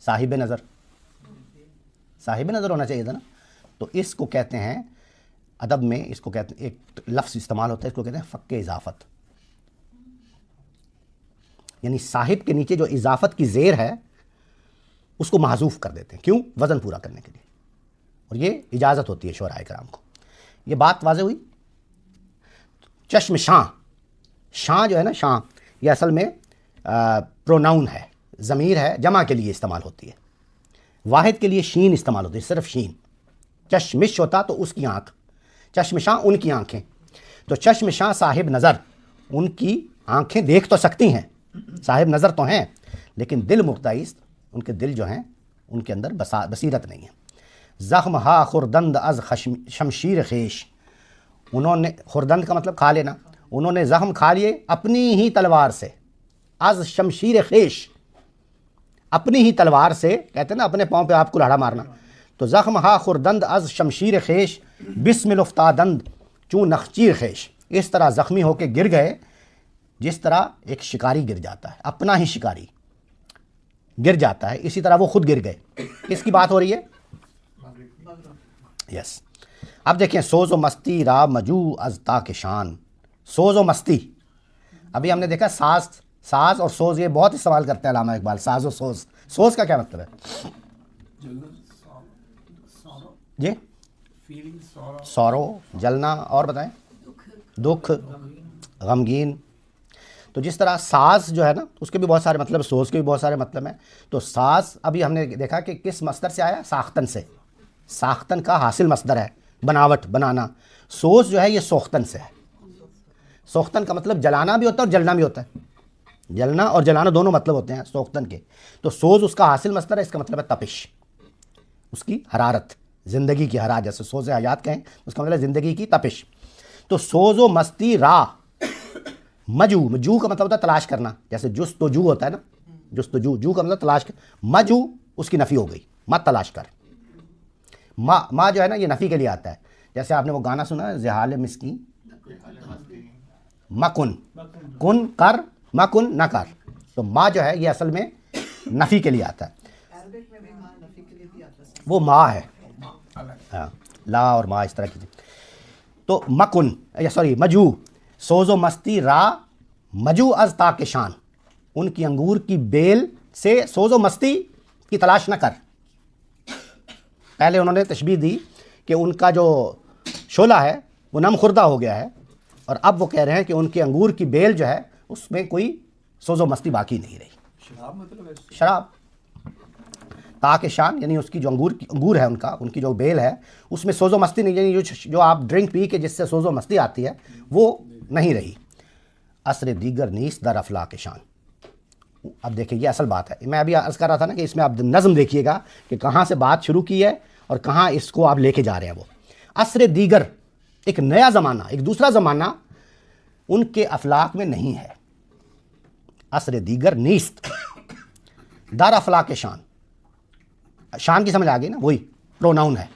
صاحب نظر، صاحب نظر ہونا چاہیے تھا نا۔ تو اس کو کہتے ہیں ادب میں، اس کو کہتے ہیں، ایک لفظ استعمال ہوتا ہے، اس کو کہتے ہیں فق اضافت، یعنی صاحب کے نیچے جو اضافت کی زیر ہے اس کو محذوف کر دیتے ہیں، کیوں؟ وزن پورا کرنے کے لیے، اور یہ اجازت ہوتی ہے شعراء کرام کو۔ یہ بات واضح ہوئی؟ چشم شاہ، شاہ جو ہے نا، شاہ یہ اصل میں پروناؤن ہے، ضمیر ہے، جمع کے لیے استعمال ہوتی ہے، واحد کے لیے شین استعمال ہوتی ہے، صرف شین۔ چشمش ہوتا تو اس کی آنکھ، چشم شاہ ان کی آنکھیں، تو چشم شاہ صاحب نظر، ان کی آنکھیں دیکھ تو سکتی ہیں، صاحب نظر تو ہیں، لیکن دل مقتعیست، ان کے دل جو ہیں ان کے اندر بصیرت نہیں ہے۔ زخم ہا خردند از شمشیر خیش، انہوں نے، خردند کا مطلب کھا لینا، انہوں نے زخم کھا لیے اپنی ہی تلوار سے، از شمشیر خیش، اپنی ہی تلوار سے، کہتے ہیں نا اپنے پاؤں پہ آپ کو لاڑھا مارنا، تو زخم ہا خردند از شمشیر خیش، بسمل افتادند چون نخچیر خیش، اس طرح زخمی ہو کے گر گئے جس طرح ایک شکاری گر جاتا ہے، اپنا ہی شکاری گر جاتا ہے، اسی طرح وہ خود گر گئے۔ کس کی بات ہو رہی ہے؟ یس۔ اب دیکھیں، سوز و مستی را مجو از تاک شان، سوز و مستی، ابھی ہم نے دیکھا ساز اور سوز، یہ بہت استعمال کرتے ہیں علامہ اقبال، ساز و سوز۔ سوز کا کیا مطلب ہے؟ جی، سورو، جلنا، اور بتائیں؟ دکھ، غمگین۔ تو جس طرح ساز جو ہے نا، اس کے بھی بہت سارے مطلب، سوز کے بھی بہت سارے مطلب ہیں۔ تو ساز ابھی ہم نے دیکھا کہ کس مصدر سے آیا؟ ساختن سے، ساختن کا حاصل مصدر ہے، بناوٹ، بنانا۔ سوز جو ہے یہ سوختن سے ہے، سوختن کا مطلب جلانا بھی ہوتا ہے اور جلنا بھی ہوتا ہے، جلنا اور جلانا دونوں مطلب ہوتے ہیں سوختن کے۔ تو سوز اس کا حاصل مصدر ہے، اس کا مطلب ہے تپش، اس کی حرارت، زندگی کی حرارت، جیسے سوز حیات کہیں اس کا مطلب ہے زندگی کی تپش۔ تو سوز و مستی را مجو، مجو کا مطلب ہوتا ہے تلاش کرنا، جیسے جستجو ہوتا ہے نا، جستجو، جو کا مطلب تلاش کر، مجو اس کی نفی ہو گئی، مت تلاش کر۔ ما جو ہے نا یہ نفی کے لیے آتا ہے، جیسے آپ نے وہ گانا سنا ہے زحال مسکین، مکن، کن کر، مکن نہ کر، تو ما جو ہے یہ اصل میں نفی کے لیے آتا ہے، وہ ما ہے، لا اور ما اس طرح کی۔ تو مکن، یا سوری مجو، سوز و مستی را مجو از تاک شان، ان کی انگور کی بیل سے سوز و مستی کی تلاش نہ کر۔ پہلے انہوں نے تشبیہ دی کہ ان کا جو شعلہ ہے وہ نم خوردہ ہو گیا ہے، اور اب وہ کہہ رہے ہیں کہ ان کے انگور کی بیل جو ہے اس میں کوئی سوز و مستی باقی نہیں رہی۔ شراب مطلب ہے شراب، تاک شان یعنی اس کی جو انگور ہے، ان کی جو بیل ہے اس میں سوز و مستی نہیں، یعنی جو آپ ڈرنک پی کے جس سے سوز و مستی آتی ہے وہ نہیں رہی۔ عصر دیگر نیست در افلاک شان۔ اب دیکھیں یہ اصل بات ہے، میں ابھی عرض کر رہا تھا نا کہ اس میں آپ نظم دیکھیے گا کہ کہاں سے بات شروع کی ہے اور کہاں اس کو آپ لے کے جا رہے ہیں۔ وہ عصر دیگر، ایک نیا زمانہ، ایک دوسرا زمانہ ان کے افلاک میں نہیں ہے۔ عصر دیگر نیست در افلاک شان، شان کی سمجھ آ گئی نا، وہی پروناؤن ہے۔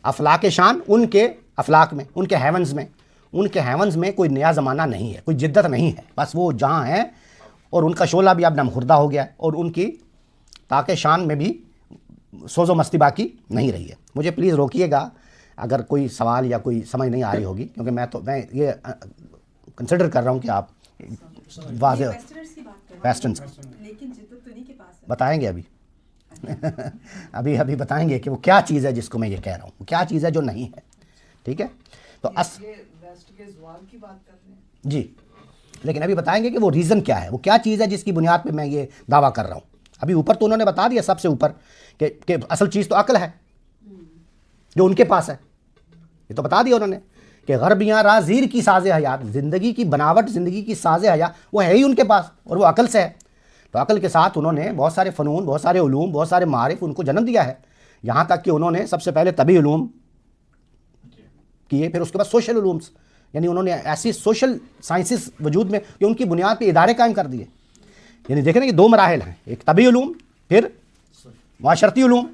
افلاک شان، ان کے افلاک میں، ان کے ہیونز میں، ان کے ہیونز میں کوئی نیا زمانہ نہیں ہے، کوئی جدت نہیں ہے، بس وہ جہاں ہیں، اور ان کا شعلہ بھی اب نم خوردہ ہو گیا ہے، اور ان کی تاکہ شان میں بھی سوز و مستی باقی نہیں رہی ہے۔ مجھے پلیز روکیے گا اگر کوئی سوال یا کوئی سمجھ نہیں آ رہی ہوگی، کیونکہ میں یہ کنسیڈر کر رہا ہوں کہ آپ واضح ویسٹرنز کی بات کر ویسٹرنز لیکن جدت تو نہیں کے پاس ہے۔ بتائیں گے ابھی بتائیں گے کہ وہ کیا چیز ہے جس کو میں یہ کہہ رہا ہوں، کیا چیز ہے جو نہیں ہے، ٹھیک ہے. تو یہ ویسٹ کے زوال کی بات کر رہے ہیں. جی لیکن ابھی بتائیں گے کہ وہ ریزن کیا ہے, وہ کیا چیز ہے جس کی بنیاد پہ میں یہ دعویٰ کر رہا ہوں. ابھی اوپر تو انہوں نے بتا دیا سب سے اوپر کہ اصل چیز تو عقل ہے جو ان کے پاس ہے. یہ تو بتا دیا انہوں نے کہ غربیاں راہ زیر کی ساز حیات, زندگی کی بناوٹ, زندگی کی ساز حیات وہ ہے ہی ان کے پاس, اور وہ عقل سے ہے. تو عقل کے ساتھ انہوں نے بہت سارے فنون, بہت سارے علوم, بہت سارے معارف ان کو جنم دیا ہے. یہاں تک کہ انہوں نے سب سے پہلے طبی علوم کیے, پھر اس کے بعد سوشل علومس, یعنی انہوں نے ایسی سوشل سائنسز وجود میں کہ ان کی بنیاد پہ ادارے قائم کر دیے. یعنی دیکھیں کہ 2 مراحل ہیں, ایک طبی علوم پھر معاشرتی علوم,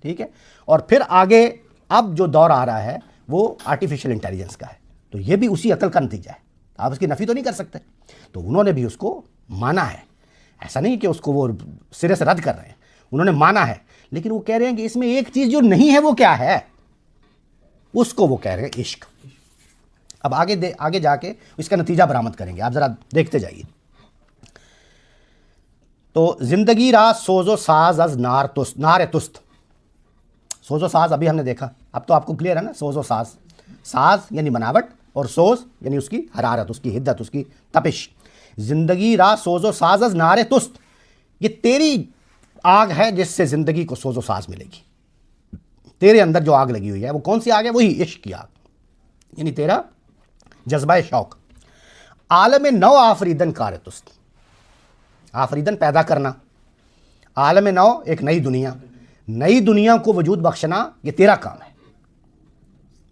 ٹھیک ہے. اور پھر آگے اب جو دور آ رہا ہے وہ آرٹیفیشل انٹیلیجنس کا ہے. تو یہ بھی اسی عقل کا نتیجہ ہے, آپ اس کی نفی تو نہیں کر سکتے. تو انہوں نے بھی اس کو مانا ہے, ایسا نہیں کہ اس کو وہ سرے سے رد کر رہے ہیں, انہوں نے مانا ہے. لیکن وہ کہہ رہے ہیں کہ اس میں ایک چیز جو نہیں ہے وہ کیا ہے, اس کو وہ کہہ رہے ہیں عشق. اب آگے جا کے اس کا نتیجہ برآمد کریں گے, آپ ذرا دیکھتے جائیے. تو زندگی را سوز و ساز از نار تست. سوز و ساز ابھی ہم نے دیکھا, اب تو آپ کو کلیئر ہے نا. سوز و ساز, ساز یعنی بناوٹ اور سوز یعنی اس کی حرارت, اس کی حدت, اس کی تپش. زندگی را سوز و ساز از نار تست, یہ تیری آگ ہے جس سے زندگی کو سوز و ساز ملے گی. تیرے اندر جو آگ لگی ہوئی ہے وہ کون سی آگ ہے, وہی عشق کی آگ, یعنی تیرا جذبہ شوق. عالم نو آفریدن کار تست, آفریدن پیدا کرنا, عالم نو ایک نئی دنیا, نئی دنیا کو وجود بخشنا یہ تیرا کام ہے,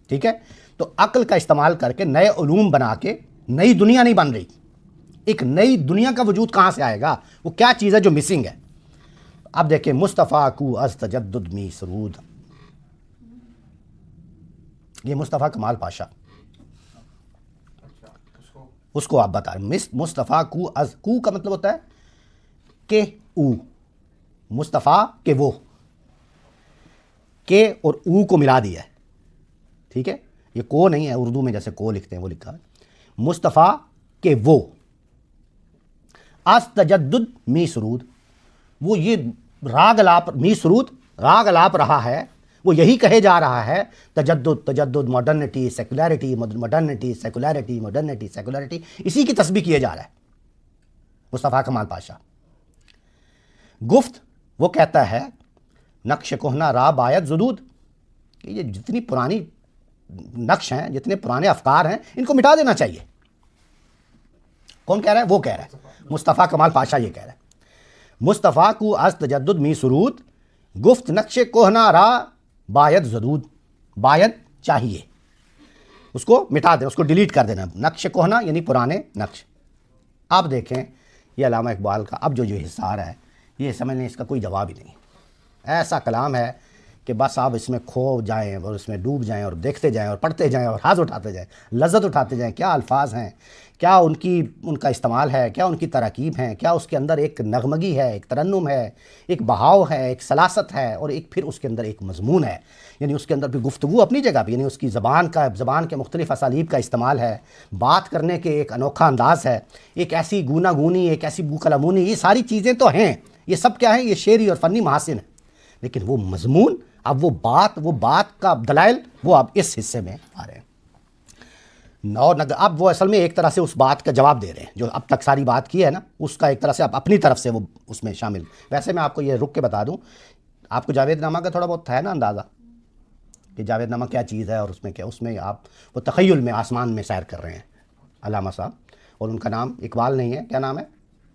ٹھیک ہے. تو عقل کا استعمال کر کے نئے علوم بنا کے نئی دنیا نہیں بن رہی, ایک نئی دنیا کا وجود کہاں سے آئے گا, وہ کیا چیز ہے جو مسنگ ہے. اب دیکھیں مصطفیٰ کو از تجدد می سرود, یہ مصطفیٰ کمال پاشا, اس کو آپ بتائیں. مصطفیٰ کو از, کو کا مطلب ہوتا ہے کہ او, مصطفیٰ کہ وہ, کہ اور او کو ملا دیا ہے, ٹھیک ہے. یہ کو نہیں ہے اردو میں جیسے کو لکھتے ہیں وہ لکھا ہے. مصطفیٰ کہ وہ, از تجدد می سرود, وہ یہ راگ الاپ, می سرود راگ الاپ رہا ہے, وہ یہی کہے جا رہا ہے تجدد تجدد, ماڈرنٹی سیکولرٹی, ماڈرنٹی سیکولرٹی, ماڈرنٹی سیکولرٹی, اسی کی تسبیح کیے جا رہا ہے مصطفیٰ کمال پاشا. گفت وہ کہتا ہے نقش کہنا را باید زدود, کہ یہ جتنی پرانی نقش ہیں, جتنے پرانے افکار ہیں, ان کو مٹا دینا چاہیے. کون کہہ رہا ہے, وہ کہہ رہا ہے مصطفیٰ کمال پاشا, یہ کہہ رہا ہے. مصطفیٰ کو از تجدد می سرود, گفت نقش کہنا را باید زدود, باید چاہیے, اس کو مٹا دیں, اس کو ڈیلیٹ کر دینا. نقش کہنا یعنی پرانے نقش. آپ دیکھیں یہ علامہ اقبال کا اب جو حصہ آ رہا ہے, یہ سمجھ لیں اس کا کوئی جواب ہی نہیں. ایسا کلام ہے کہ بس آپ اس میں کھو جائیں اور اس میں ڈوب جائیں اور دیکھتے جائیں اور پڑھتے جائیں اور حاض اٹھاتے جائیں, لذت اٹھاتے جائیں. کیا الفاظ ہیں, کیا ان کا استعمال ہے, کیا ان کی تراکیب ہیں, کیا اس کے اندر ایک نغمگی ہے, ایک ترنم ہے, ایک بہاؤ ہے, ایک سلاست ہے, اور ایک پھر اس کے اندر ایک مضمون ہے. یعنی اس کے اندر بھی گفتگو اپنی جگہ پہ, یعنی اس کی زبان کے مختلف اسالیب کا استعمال ہے, بات کرنے کے ایک انوکھا انداز ہے, ایک ایسی گونا گونی, ایک ایسی بو کلمونی, یہ ساری چیزیں تو ہیں. یہ سب کیا ہے, یہ شعری اور فنی محاسن ہے. لیکن وہ مضمون, اب وہ بات کا دلائل وہ اب اس حصے میں آ رہے ہیں. اب وہ اصل میں ایک طرح سے اس بات کا جواب دے رہے ہیں جو اب تک ساری بات کی ہے نا, اس کا ایک طرح سے اب اپنی طرف سے وہ اس میں شامل. ویسے میں آپ کو یہ رک کے بتا دوں, آپ کو جاوید نامہ کا تھوڑا بہت ہے نا اندازہ کہ جاوید نامہ کیا چیز ہے, اور اس میں کیا, اس میں آپ وہ تخیل میں آسمان میں سیر کر رہے ہیں علامہ صاحب, اور ان کا نام اقبال نہیں ہے, کیا نام ہے,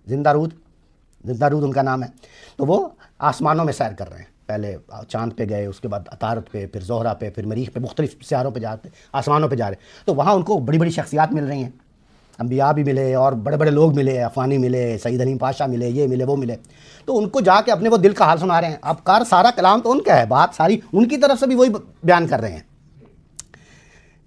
زندہ رود ان کا نام ہے. تو وہ آسمانوں میں سیر کر رہے ہیں, پہلے چاند پہ گئے, اس کے بعد عطارد پہ, پھر زہرہ پہ, پھر مریخ پہ, مختلف سیاروں پہ جاتے, آسمانوں پہ جا رہے. تو وہاں ان کو بڑی بڑی شخصیات مل رہی ہیں, انبیاء بھی ملے اور بڑے بڑے لوگ ملے, افغانی ملے, سعید حلیم پاشا ملے, یہ ملے, وہ ملے. تو ان کو جا کے اپنے وہ دل کا حال سنا رہے ہیں. اب سارا کلام تو ان کا ہے, بات ساری ان کی طرف سے بھی وہی بیان کر رہے ہیں.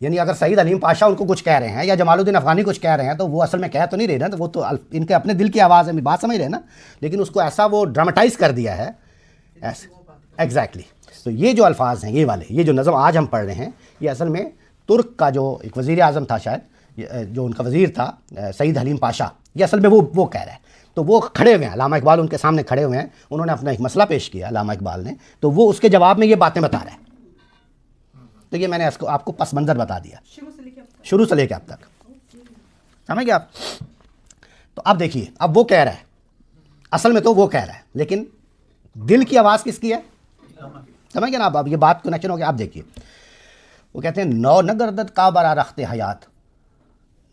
یعنی اگر سعید حلیم پاشا ان کو کچھ کہہ رہے ہیں یا جمال الدین افغانی کچھ کہہ رہے ہیں, تو وہ اصل میں کہہ تو نہیں رہے نا, تو وہ تو ان کے اپنے دل کی آواز ہے, بات سمجھ رہے ہیں نا, لیکن اس کو ایسا وہ ڈراماٹائز کر دیا ہے ایسے. ایگزیکٹلی. تو یہ جو الفاظ ہیں, یہ والے, یہ جو نظم آج ہم پڑھ رہے ہیں, یہ اصل میں ترک کا جو ایک وزیر اعظم تھا شاید, جو ان کا وزیر تھا سعید حلیم پاشا, یہ اصل میں وہ کہہ رہا ہے. تو وہ کھڑے ہوئے ہیں, علامہ اقبال ان کے سامنے کھڑے ہوئے ہیں, انہوں نے اپنا ایک مسئلہ پیش کیا علامہ اقبال نے, تو وہ اس کے جواب میں یہ باتیں بتا رہا ہے. تو یہ میں نے آپ کو پس منظر بتا دیا شروع سے لے کے اب تک. شروع سے لے کے اب تک. سمجھ گئے آپ؟ تو اب دیکھیے اب وہ کہہ رہا ہے, اصل میں تو وہ کہہ رہا ہے لیکن دل کی آواز کس کی ہے؟ سمجھ گئے نا اب یہ بات کنیکشن ہو گیا. آپ دیکھیے وہ کہتے ہیں نو نہ گردد کا برا رخت حیات,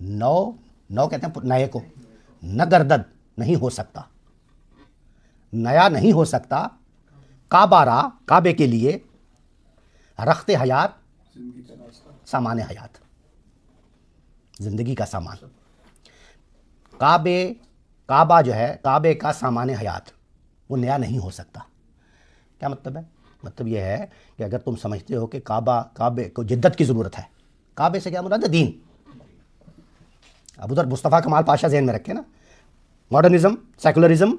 نو کہتے ہیں نئے کو, نہ گردد نہیں ہو سکتا, نیا نہیں ہو سکتا, کعبہ را کعبے کے لیے, رخت حیات سامان حیات, زندگی کا سامان. کعبہ جو ہے کعبے کا سامان حیات وہ نیا نہیں ہو سکتا. کیا مطلب ہے؟ مطلب یہ ہے کہ اگر تم سمجھتے ہو کہ کعبے کو جدت کی ضرورت ہے, کعبے سے کیا مراد ہے؟ دین. اب ادھر مصطفیٰ کمال پاشا ذہن میں رکھے نا, ماڈرنزم سیکولرزم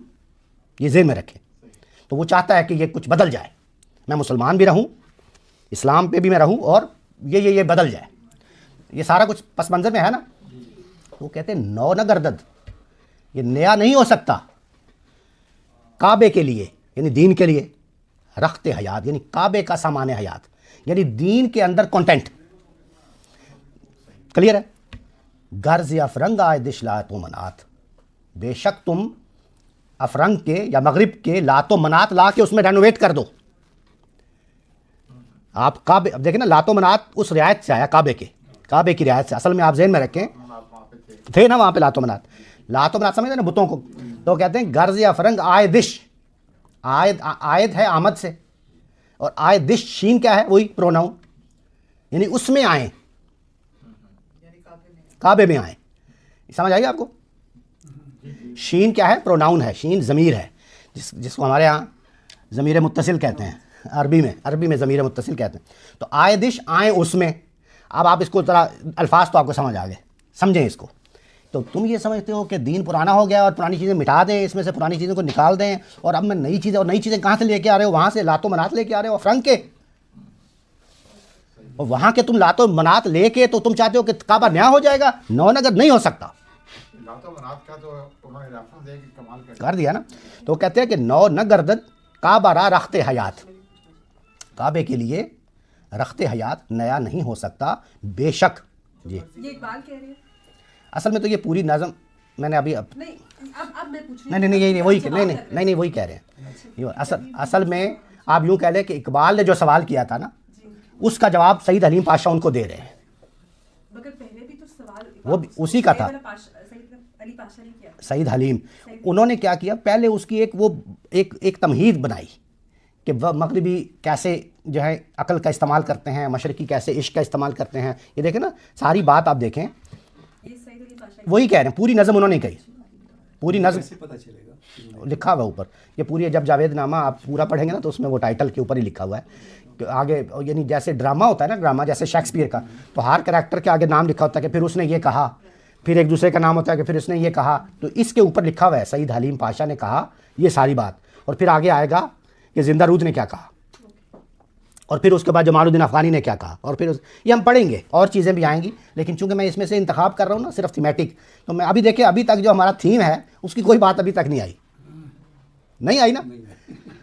یہ ذہن میں رکھے. تو وہ چاہتا ہے کہ یہ کچھ بدل جائے, میں مسلمان بھی رہوں, اسلام پہ بھی میں رہوں, اور یہ بدل جائے. یہ سارا کچھ پس منظر میں ہے نا. تو وہ کہتے ہیں نو نہ گردد, یہ نیا نہیں ہو سکتا کعبے کے لیے یعنی دین کے لیے, رخت حیات یعنی کعبے کا سامان حیات یعنی دین کے اندر کنٹینٹ. کلیئر ہے؟ غرض افرنگ آئے دش لات و منات, بے شک تم افرنگ کے یا مغرب کے لات و منات لا کے اس میں رینوویٹ کر دو. آپ کعبے اب دیکھیں نا, لات و منات اس رعایت سے آیا, کعبے کی رعایت سے. اصل میں آپ ذہن میں رکھیں تھے نا وہاں پہ لات و منات سمجھتے نا بتوں کو. تو کہتے ہیں غرض افرنگ آئے دش, آیت ہے آمد سے, اور آئے دش شین کیا ہے؟ وہی پروناؤن, یعنی اس میں آئیں, کعبے میں آئیں. سمجھ آئیے آپ کو؟ شین کیا ہے؟ پروناؤن ہے. شین ضمیر ہے جس کو ہمارے ہاں ضمیر متصل کہتے ہیں, عربی میں ضمیر متصل کہتے ہیں. تو آئے دش آئیں اس میں. اب آپ اس کو ذرا الفاظ تو آپ کو سمجھ آ گئے, سمجھیں اس کو. تو تم یہ سمجھتے ہو کہ دین پرانا ہو گیا اور پرانی چیزیں مٹا دیں, اس میں سے پرانی چیزوں کو نکال دیں, اور اب میں نئی چیزیں کہاں سے لے کے آ رہے ہو؟ وہاں سے لات و منات لے کے آ رہے ہو افرنگ کے, اور وہاں کے تم لات و منات لے کے تو تم چاہتے ہو کہ کعبہ نیا ہو جائے گا. نو نگر نہیں ہو سکتا. کر دیا نا. تو وہ کہتے ہیں کہ نو نہ گردد کعبہ را رخت حیات, کعبے کے لیے رخت حیات نیا نہیں ہو سکتا بے شک. جی یہ اقبال کہہ رہے ہیں. اصل میں تو یہ پوری نظم میں نے ابھی نہیں اب میں پوچھ رہی ہوں. نہیں وہی کہہ رہے ہیں. اصل میں آپ یوں کہہ لیں کہ اقبال نے جو سوال کیا تھا نا, اس کا جواب سعید حلیم پاشا ان کو دے رہے ہیں. مگر پہلے بھی تو سوال وہ بھی اسی کا تھا, علی پاشا نے کیا. سعید حلیم انہوں نے کیا کیا, پہلے اس کی ایک تمہید بنائی کہ مغربی کیسے جو ہے عقل کا استعمال کرتے ہیں, مشرقی کیسے عشق کا استعمال کرتے ہیں. یہ دیکھیں نا ساری بات آپ دیکھیں, وہی کہہ رہے ہیں. پوری نظم انہوں نے کہی, پوری نظم پتہ چلے گا لکھا ہوا اوپر. یہ پوری جب جاوید نامہ آپ پورا پڑھیں گے نا تو اس میں وہ ٹائٹل کے اوپر ہی لکھا ہوا ہے کہ آگے, یعنی جیسے ڈرامہ ہوتا ہے نا, ڈرامہ جیسے شیکسپیئر کا, تو ہر کریکٹر کے آگے نام لکھا ہوتا ہے کہ پھر اس نے یہ کہا, پھر ایک دوسرے کا نام ہوتا ہے کہ پھر اس نے یہ کہا. تو اس کے اوپر لکھا ہوا ہے سعید حلیم پاشا نے کہا یہ ساری بات, اور پھر آگے آئے گا کہ زندہ رود نے کیا کہا, اور پھر اس کے بعد جمال الدین افغانی نے کیا کہا, اور پھر یہ ہم پڑھیں گے, اور چیزیں بھی آئیں گی. لیکن چونکہ میں اس میں سے انتخاب کر رہا ہوں نا صرف تھیمیٹک, تو میں ابھی دیکھیں ابھی تک جو ہمارا تھیم ہے اس کی کوئی بات ابھی تک نہیں آئی نا.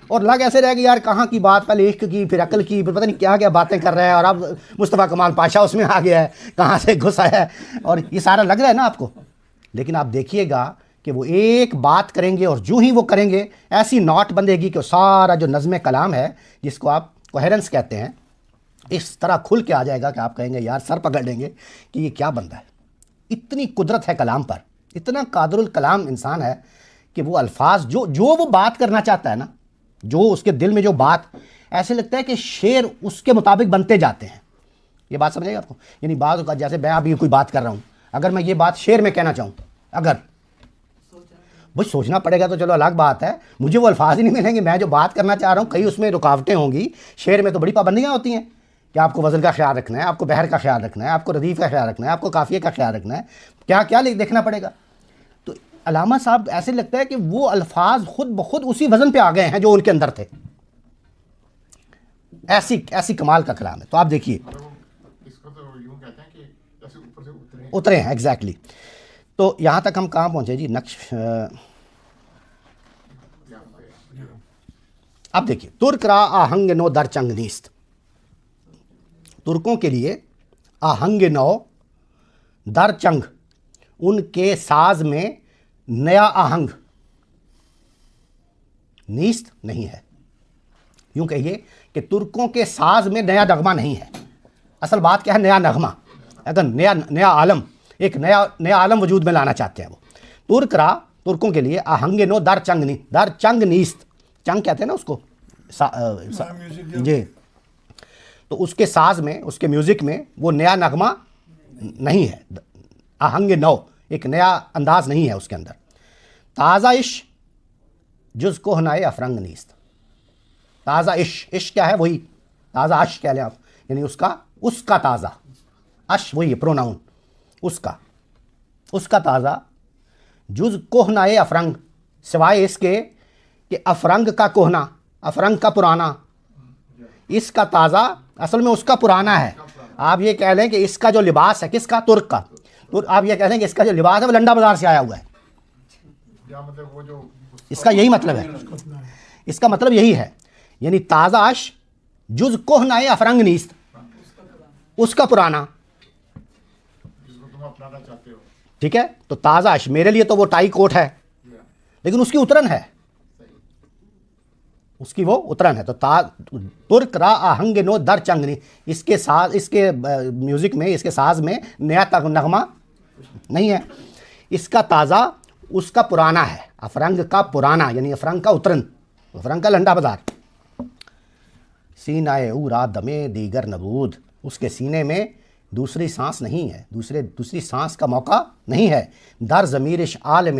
اور لگ ایسے رہے گا یار کہاں کی بات, پہلے عشق کی پھر عقل کی, پھر پتہ نہیں کیا باتیں کر رہے ہیں, اور اب مصطفیٰ کمال پاشا اس میں آ گیا ہے, کہاں سے گھس آیا ہے, اور یہ سارا لگ رہا ہے نا آپ کو. لیکن آپ دیکھیے گا کہ وہ ایک بات کریں گے, اور جو ہی وہ کریں گے ایسی نوٹ بندے گی کہ سارا جو نظم کلام ہے جس کو آپ کوہیرنس کہتے ہیں, اس طرح کھل کے آ جائے گا کہ آپ کہیں گے یار سر پکڑ لیں گے کہ یہ کیا بندہ ہے. اتنی قدرت ہے کلام پر, اتنا قادر الکلام انسان ہے کہ وہ الفاظ جو وہ بات کرنا چاہتا ہے نا, جو اس کے دل میں جو بات, ایسے لگتا ہے کہ شعر اس کے مطابق بنتے جاتے ہیں. یہ بات سمجھے گا آپ کو؟ یعنی بعض اوقات جیسے میں ابھی کوئی بات کر رہا ہوں, اگر میں یہ بات شعر میں کہنا چاہوں, اگر بھائی سوچنا پڑے گا تو چلو الگ بات ہے, مجھے وہ الفاظ ہی نہیں ملیں گے. میں جو بات کرنا چاہ رہا ہوں کئی اس میں رکاوٹیں ہوں گی. شعر میں تو بڑی پابندیاں ہوتی ہیں کہ آپ کو وزن کا خیال رکھنا ہے, آپ کو بحر کا خیال رکھنا ہے, آپ کو ردیف کا خیال رکھنا ہے, آپ کو قافیے کا خیال رکھنا ہے, کیا دیکھنا پڑے گا. تو علامہ صاحب ایسے لگتا ہے کہ وہ الفاظ خود بخود اسی وزن پہ آ گئے ہیں جو ان کے اندر تھے. ایسی کمال کا کلام ہے. تو آپ دیکھیے اترے ہیں ایگزیکٹلی. تو یہاں تک ہم کہاں پہنچے جی؟ نقش. اب دیکھیے ترک را آہنگ نو در چنگ نیست, ترکوں کے لیے آہنگ نو در چنگ، ان کے ساز میں نیا آہنگ نیست نہیں ہے. یوں کہیے کہ ترکوں کے ساز میں نیا نغمہ نہیں ہے. اصل بات کیا ہے؟ نیا نغمہ، اگر نیا عالم، ایک نیا عالم وجود میں لانا چاہتے ہیں وہ. ترکوں کے لیے آہنگ نو در چنگ نیست، چنگ کہتے ہیں نا اس کو، جی. تو اس کے ساز میں، اس کے میوزک میں وہ نیا نغمہ نہیں ہے. آہنگ نو، ایک نیا انداز نہیں ہے اس کے اندر. تازہ عش جز کو ہنائے افرنگ نیست. تازہ عش کیا ہے؟ وہی تازہ عش کہہ لیں آپ، یعنی اس کا تازہ، عش وہی پروناؤن، اس کا تازہ، جز کوہنائے افرنگ، سوائے اس کے کہ افرنگ کا کوہنا، افرنگ کا پرانا، اس کا تازہ اصل میں اس کا پرانا ہے. آپ یہ کہہ لیں کہ اس کا جو لباس ہے، کس کا؟ ترک کا. آپ یہ کہہ لیں کہ اس کا جو لباس ہے وہ لنڈا بازار سے آیا ہوا ہے. اس کا یہی مطلب ہے، اس کا مطلب یہی ہے. یعنی تازہ عش جز کوہنائے افرنگ نیست، اس کا پرانا. ٹھیک ہے، تو تازہ عش میرے لیے تو وہ ٹائی کوٹ ہے، لیکن اس کی اترن ہے، اس کی وہ اترن ہے. تو ترک را آہنگ نو در چنگنی، اس کے ساز، اس کے میوزک میں، اس کے ساز میں نیا نغمہ نہیں ہے. اس کا تازہ اس کا پرانا ہے. افرنگ کا پرانا یعنی افرنگ کا اترن، افرنگ کا لنڈا بازار. سینائے او را دمے دیگر نبود، اس کے سینے میں دوسری سانس نہیں ہے، دوسری سانس کا موقع نہیں ہے. در ضمیرش عالم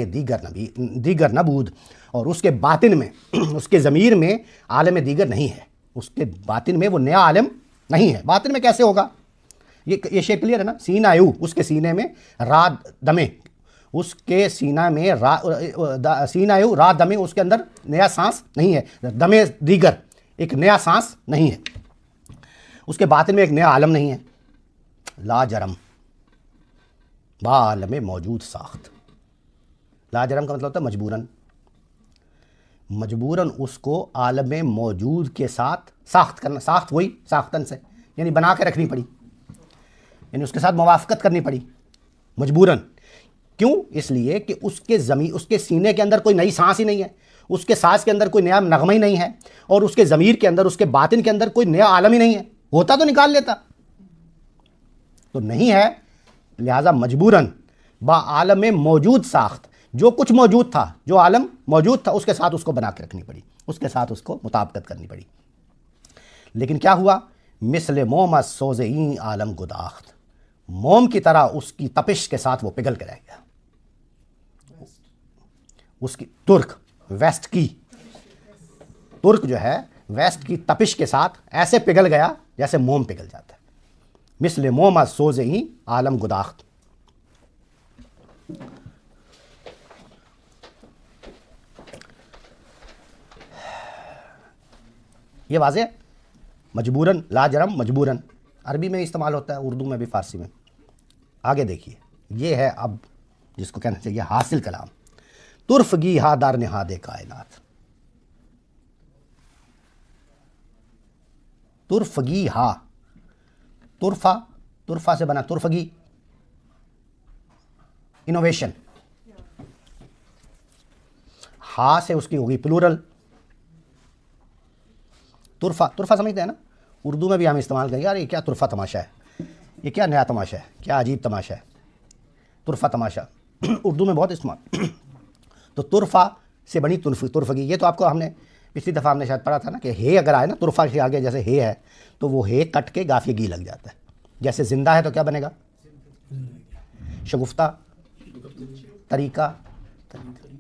دیگر نبود، اور اس کے باطن میں، اس کے ضمیر میں عالم دیگر نہیں ہے. اس کے باطن میں وہ نیا عالم نہیں ہے. باطن میں کیسے ہوگا؟ یہ شے کلیئر ہے نا. سینائے، اس کے سینے میں، را دمے، اس کے سینہ میں، سینائے را دمے، اس کے اندر نیا سانس نہیں ہے. دمے دیگر، ایک نیا سانس نہیں ہے. اس کے باطن میں ایک نیا عالم نہیں ہے. لا جرم با عالم موجود ساخت. لا جرم کا مطلب ہوتا ہے مجبوراً، مجبوراً اس کو عالم موجود کے ساتھ ساخت کرنا. ساخت وہی ساختن سے، یعنی بنا کے رکھنی پڑی، یعنی اس کے ساتھ موافقت کرنی پڑی مجبوراً. کیوں؟ اس لیے کہ اس کے سینے کے اندر کوئی نئی سانس ہی نہیں ہے، اس کے سانس کے اندر کوئی نیا نغمہ ہی نہیں ہے، اور اس کے ضمیر کے اندر، اس کے باطن کے اندر کوئی نیا عالم ہی نہیں ہے. ہوتا تو نکال لیتا، تو نہیں ہے. لہٰذا مجبوراً با عالم موجود ساخت، جو کچھ موجود تھا، جو عالم موجود تھا، اس کے ساتھ اس کو بنا کے رکھنی پڑی، اس کے ساتھ اس کو مطابقت کرنی پڑی. لیکن کیا ہوا؟ مثل موم از سوز این عالم گداخت، موم کی طرح اس کی تپش کے ساتھ وہ پگھل کے رہ گیا. اس کی ترک، ویسٹ کی ترک جو ہے، ویسٹ کی تپش کے ساتھ ایسے پگھل گیا جیسے موم پگھل جاتا ہے. مثل موم از سوز این عالم گداخت. یہ واضح ہے. مجبوراً، لا جرم مجبوراً، عربی میں استعمال ہوتا ہے، اردو میں بھی، فارسی میں. آگے دیکھیے، یہ ہے اب جس کو کہنا چاہیے حاصل کلام. ترفگی ہا در نہاد کائنات. ترفگی ہا، ترفا سے بنا ترفگی، انوویشن. ہا سے اس کی ہوگی پلورل. ترفا سمجھتے ہیں نا؟ اردو میں بھی ہم استعمال کریں، یار یہ کیا ترفا تماشا ہے، یہ کیا نیا تماشا ہے، کیا عجیب تماشا ہے، ترفا تماشا. اردو میں بہت استعمال. تو ترفا سے بنی ترفگی. یہ تو آپ کو ہم نے پچھلی دفعہ ہم نے شاید پڑھا تھا نا کہ ہے اگر آئے نا ترفا کے آگے، جیسے ہے تو وہ ہے کٹ کے گافیہ گی لگ جاتا ہے. جیسے زندہ ہے تو کیا بنے گا؟ شگفتہ، طریقہ،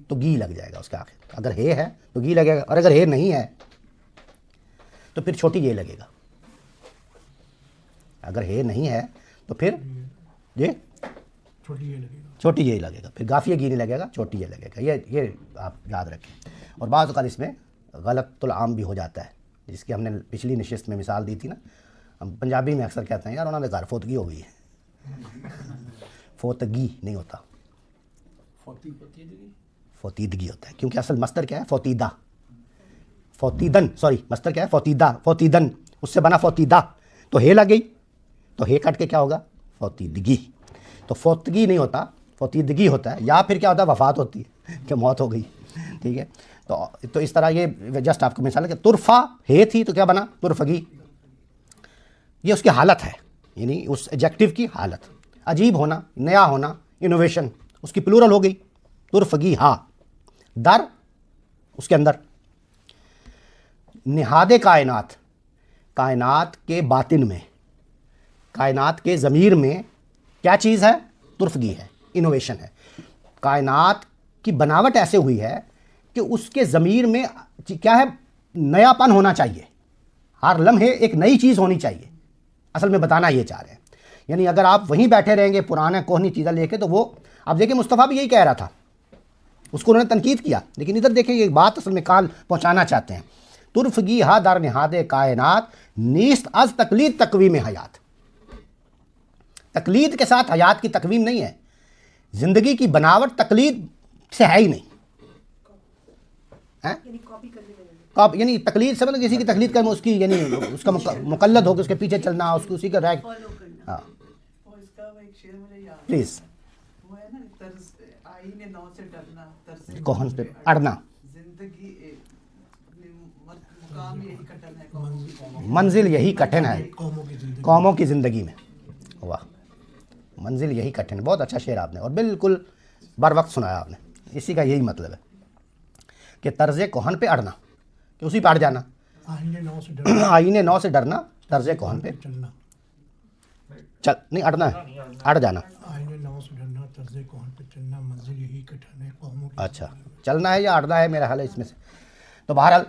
تو گی لگ جائے گا اس کے آخر. اگر ہے تو گی لگے گا، اور اگر ہے نہیں ہے تو پھر چھوٹی یہ لگے گا. اگر ہے نہیں ہے تو پھر یہ چھوٹی یہ لگے گا، پھر گافیہ گی نہیں لگے گا، چھوٹی یہ لگے گا. یہ آپ یاد رکھیں. اور بعض اوقات اس میں غلط العام بھی ہو جاتا ہے، جس کی ہم نے پچھلی نشست میں مثال دی تھی نا. ہم پنجابی میں اکثر کہتے ہیں یار انہوں نے گھر فوتگی ہو گئی ہے. فوتگی نہیں ہوتا، فوتیدگی ہوتا ہے، کیونکہ اصل مصدر کیا ہے؟ فوتیدہ، فوتیدن، سوری مصدر کیا ہے؟ فوتیدہ، فوتیدن، اس سے بنا فوتیدہ. تو ہے لگ گئی، تو ہے کٹ کے کیا ہوگا؟ فوتیدگی. تو فوتگی نہیں ہوتا، فوتیدگی ہوتا ہے، یا پھر کیا ہوتا ہے؟ وفات ہوتی ہے کہ موت ہو گئی. ٹھیک ہے، تو اس طرح یہ جسٹ آپ کو مثال ہے کہ ترفا ہے تھی تو کیا بنا؟ ترفگی. یہ اس کی حالت ہے، یعنی اس ایڈجیکٹو کی حالت. عجیب ہونا، نیا ہونا، انوویشن، اس کی پلورل ہو گئی ترفگی ہا. در اس کے اندر. نہاد کائنات، کائنات کے باطن میں، کائنات کے ضمیر میں کیا چیز ہے؟ ترفگی ہے، انوویشن ہے. کائنات کی بناوٹ ایسے ہوئی ہے کہ اس کے ضمیر میں کیا ہے؟ نیا پن ہونا چاہیے، ہر لمحے ایک نئی چیز ہونی چاہیے. اصل میں بتانا یہ چاہ رہے ہیں. یعنی اگر آپ وہیں بیٹھے رہیں گے پرانے کوہنی چیزیں لے کے تو وہ، اب دیکھیں مصطفیٰ بھی یہی کہہ رہا تھا، اس کو انہوں نے تنقید کیا، لیکن ادھر دیکھیں یہ بات اصل میں کال پہنچانا چاہتے ہیں. ترفگی ہا در نہاد کائنات نیست از تقلید تقویم حیات. تقلید کے ساتھ حیات کی تقویم نہیں ہے. زندگی کی بناوٹ تقلید سے ہے ہی نہیں. یعنی کاپی کرنے میں، یعنی تقلید سے مطلب کسی کی تقلید کرنا، اس کی یعنی اس کا مقلد ہو کے اس کے پیچھے چلنا، اس کو اسی کا رائٹ. فالو کرنا. ہاں وہ اس کا وہ ایک شعر مجھے یاد ہے. پلیز. وہ ہے نا طرز آئین نو سے ڈرنا، طرز کوہن پہ اڑنا. زندگی مقام یہی کٹن ہے، منزل یہی کٹھن ہے قوموں کی زندگی. قوموں کی زندگی میں. واہ، منزل یہی کٹھن. بہت اچھا شعر آپ نے، اور بالکل بر وقت سنایا آپ نے. اسی کا یہی مطلب ہے کہ طرز کوہن پہ اڑنا، کہ اسی پہ اڑ جانا. آئینے نو سے ڈرنا، آئین نو سے ڈرنا، طرز کوہن پہ چلنا. چل نہیں اڑنا ہے، اڑ جانا. آئینے نو سے ڈرنا، طرز کوہن پہ چلنا، منزل یہی کٹھن ہے قوموں کی. اچھا، چلنا ہے یا اڑنا ہے میرا حال ہے اس میں سے. تو بہرحال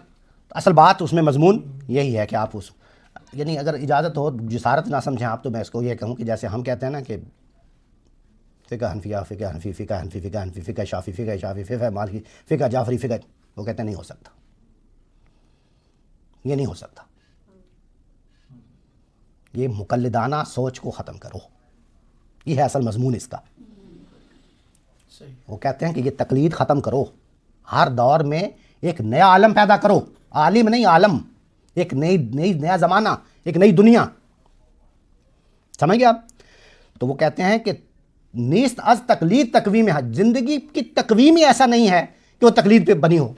اصل بات اس میں مضمون یہی ہے کہ آپ اس، یعنی اگر اجازت ہو جسارت نہ سمجھیں آپ تو میں اس کو یہ کہوں کہ جیسے ہم کہتے ہیں نا کہ فقہ حنفیہ، فقہ حنفی، فقہ حنفی، فقہ حنفی، فقہ شافعی، فقہ شافعی، فقہ مالکی، فقہ جعفری، فقہ، وہ کہتے ہیں نہیں ہو سکتا، یہ نہیں ہو سکتا. یہ مقلدانہ سوچ کو ختم کرو، یہ ہے اصل مضمون اس کا. وہ کہتے ہیں کہ یہ تقلید ختم کرو، ہر دور میں ایک نیا عالم پیدا کرو. عالم نہیں، عالم، ایک نیا زمانہ، ایک نئی دنیا. سمجھ گئے آپ؟ تو وہ کہتے ہیں کہ نیست از تقلید تقویم ہے. زندگی کی تقویم ہی ایسا نہیں ہے کہ وہ تقلید پہ بنی ہو.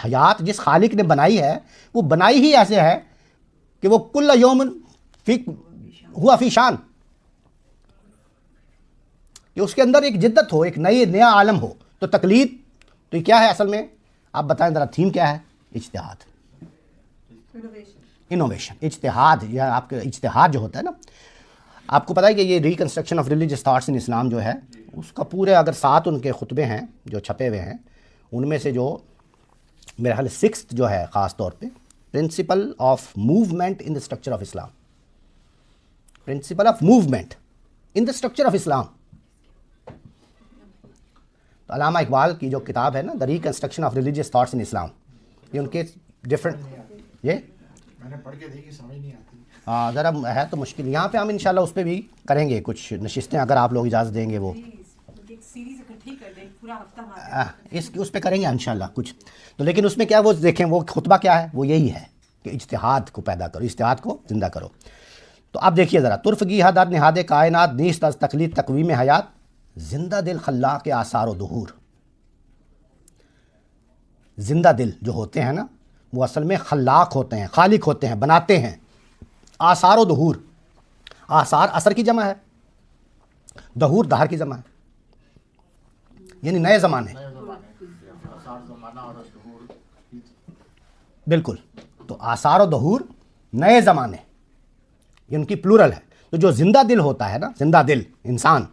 حیات جس خالق نے بنائی ہے وہ بنائی ہی ایسے ہے کہ وہ کل یوم ہوا فی شان، کہ اس کے اندر ایک جدت ہو، ایک نیا عالم ہو. تو تقلید تو یہ کیا ہے اصل میں؟ آپ بتائیں ذرا، تھیم کیا ہے؟ اجتہاد، انوویشن. اجتہاد، یا آپ کے اجتہاد جو ہوتا ہے نا، آپ کو پتہ ہے کہ یہ reconstruction of religious thoughts in Islam جو ہے، اس کا پورے اگر 7 ان کے خطبے ہیں جو چھپے ہوئے ہیں، ان میں سے جو میرا خیال 6 جو ہے خاص طور پہ principle of movement in the structure of Islam, principle of movement in the structure of Islam. تو علامہ اقبال کی جو کتاب ہے نا، the reconstruction of religious thoughts in Islam, یہ ان کے ڈفرینٹ، یہ میں نے پڑھ کے دیکھی، سمجھ نہیں آتی. ہاں ذرا ہے تو مشکل. یہاں پہ ہم انشاءاللہ اس پہ بھی کریں گے کچھ نشستیں، اگر آپ لوگ اجازت دیں گے. وہ ایک سیریز اکٹھی کر دیں، پورا ہفتہ مار اس پہ کریں گے انشاءاللہ کچھ. تو لیکن اس میں کیا، وہ دیکھیں وہ خطبہ کیا ہے، وہ یہی ہے کہ اجتہاد کو پیدا کرو، اجتہاد کو زندہ کرو. تو اب دیکھیے ذرا، ترفگی ہا در نہاد کائنات نیست از تقلید تقویم حیات، زندہ دل خلاق کے آثار و ظہور. زندہ دل جو ہوتے ہیں نا، وہ اصل میں خلاق ہوتے ہیں، خالق ہوتے ہیں، بناتے ہیں. آثار و ظہور، آثار اثر کی جمع ہے، ظہور دہر کی جمع ہے، یعنی نئے زمانے. بالکل. تو آثار و ظہور، نئے زمانے، یہ ان کی پلورل ہے. تو جو زندہ دل ہوتا ہے نا، زندہ دل انسان،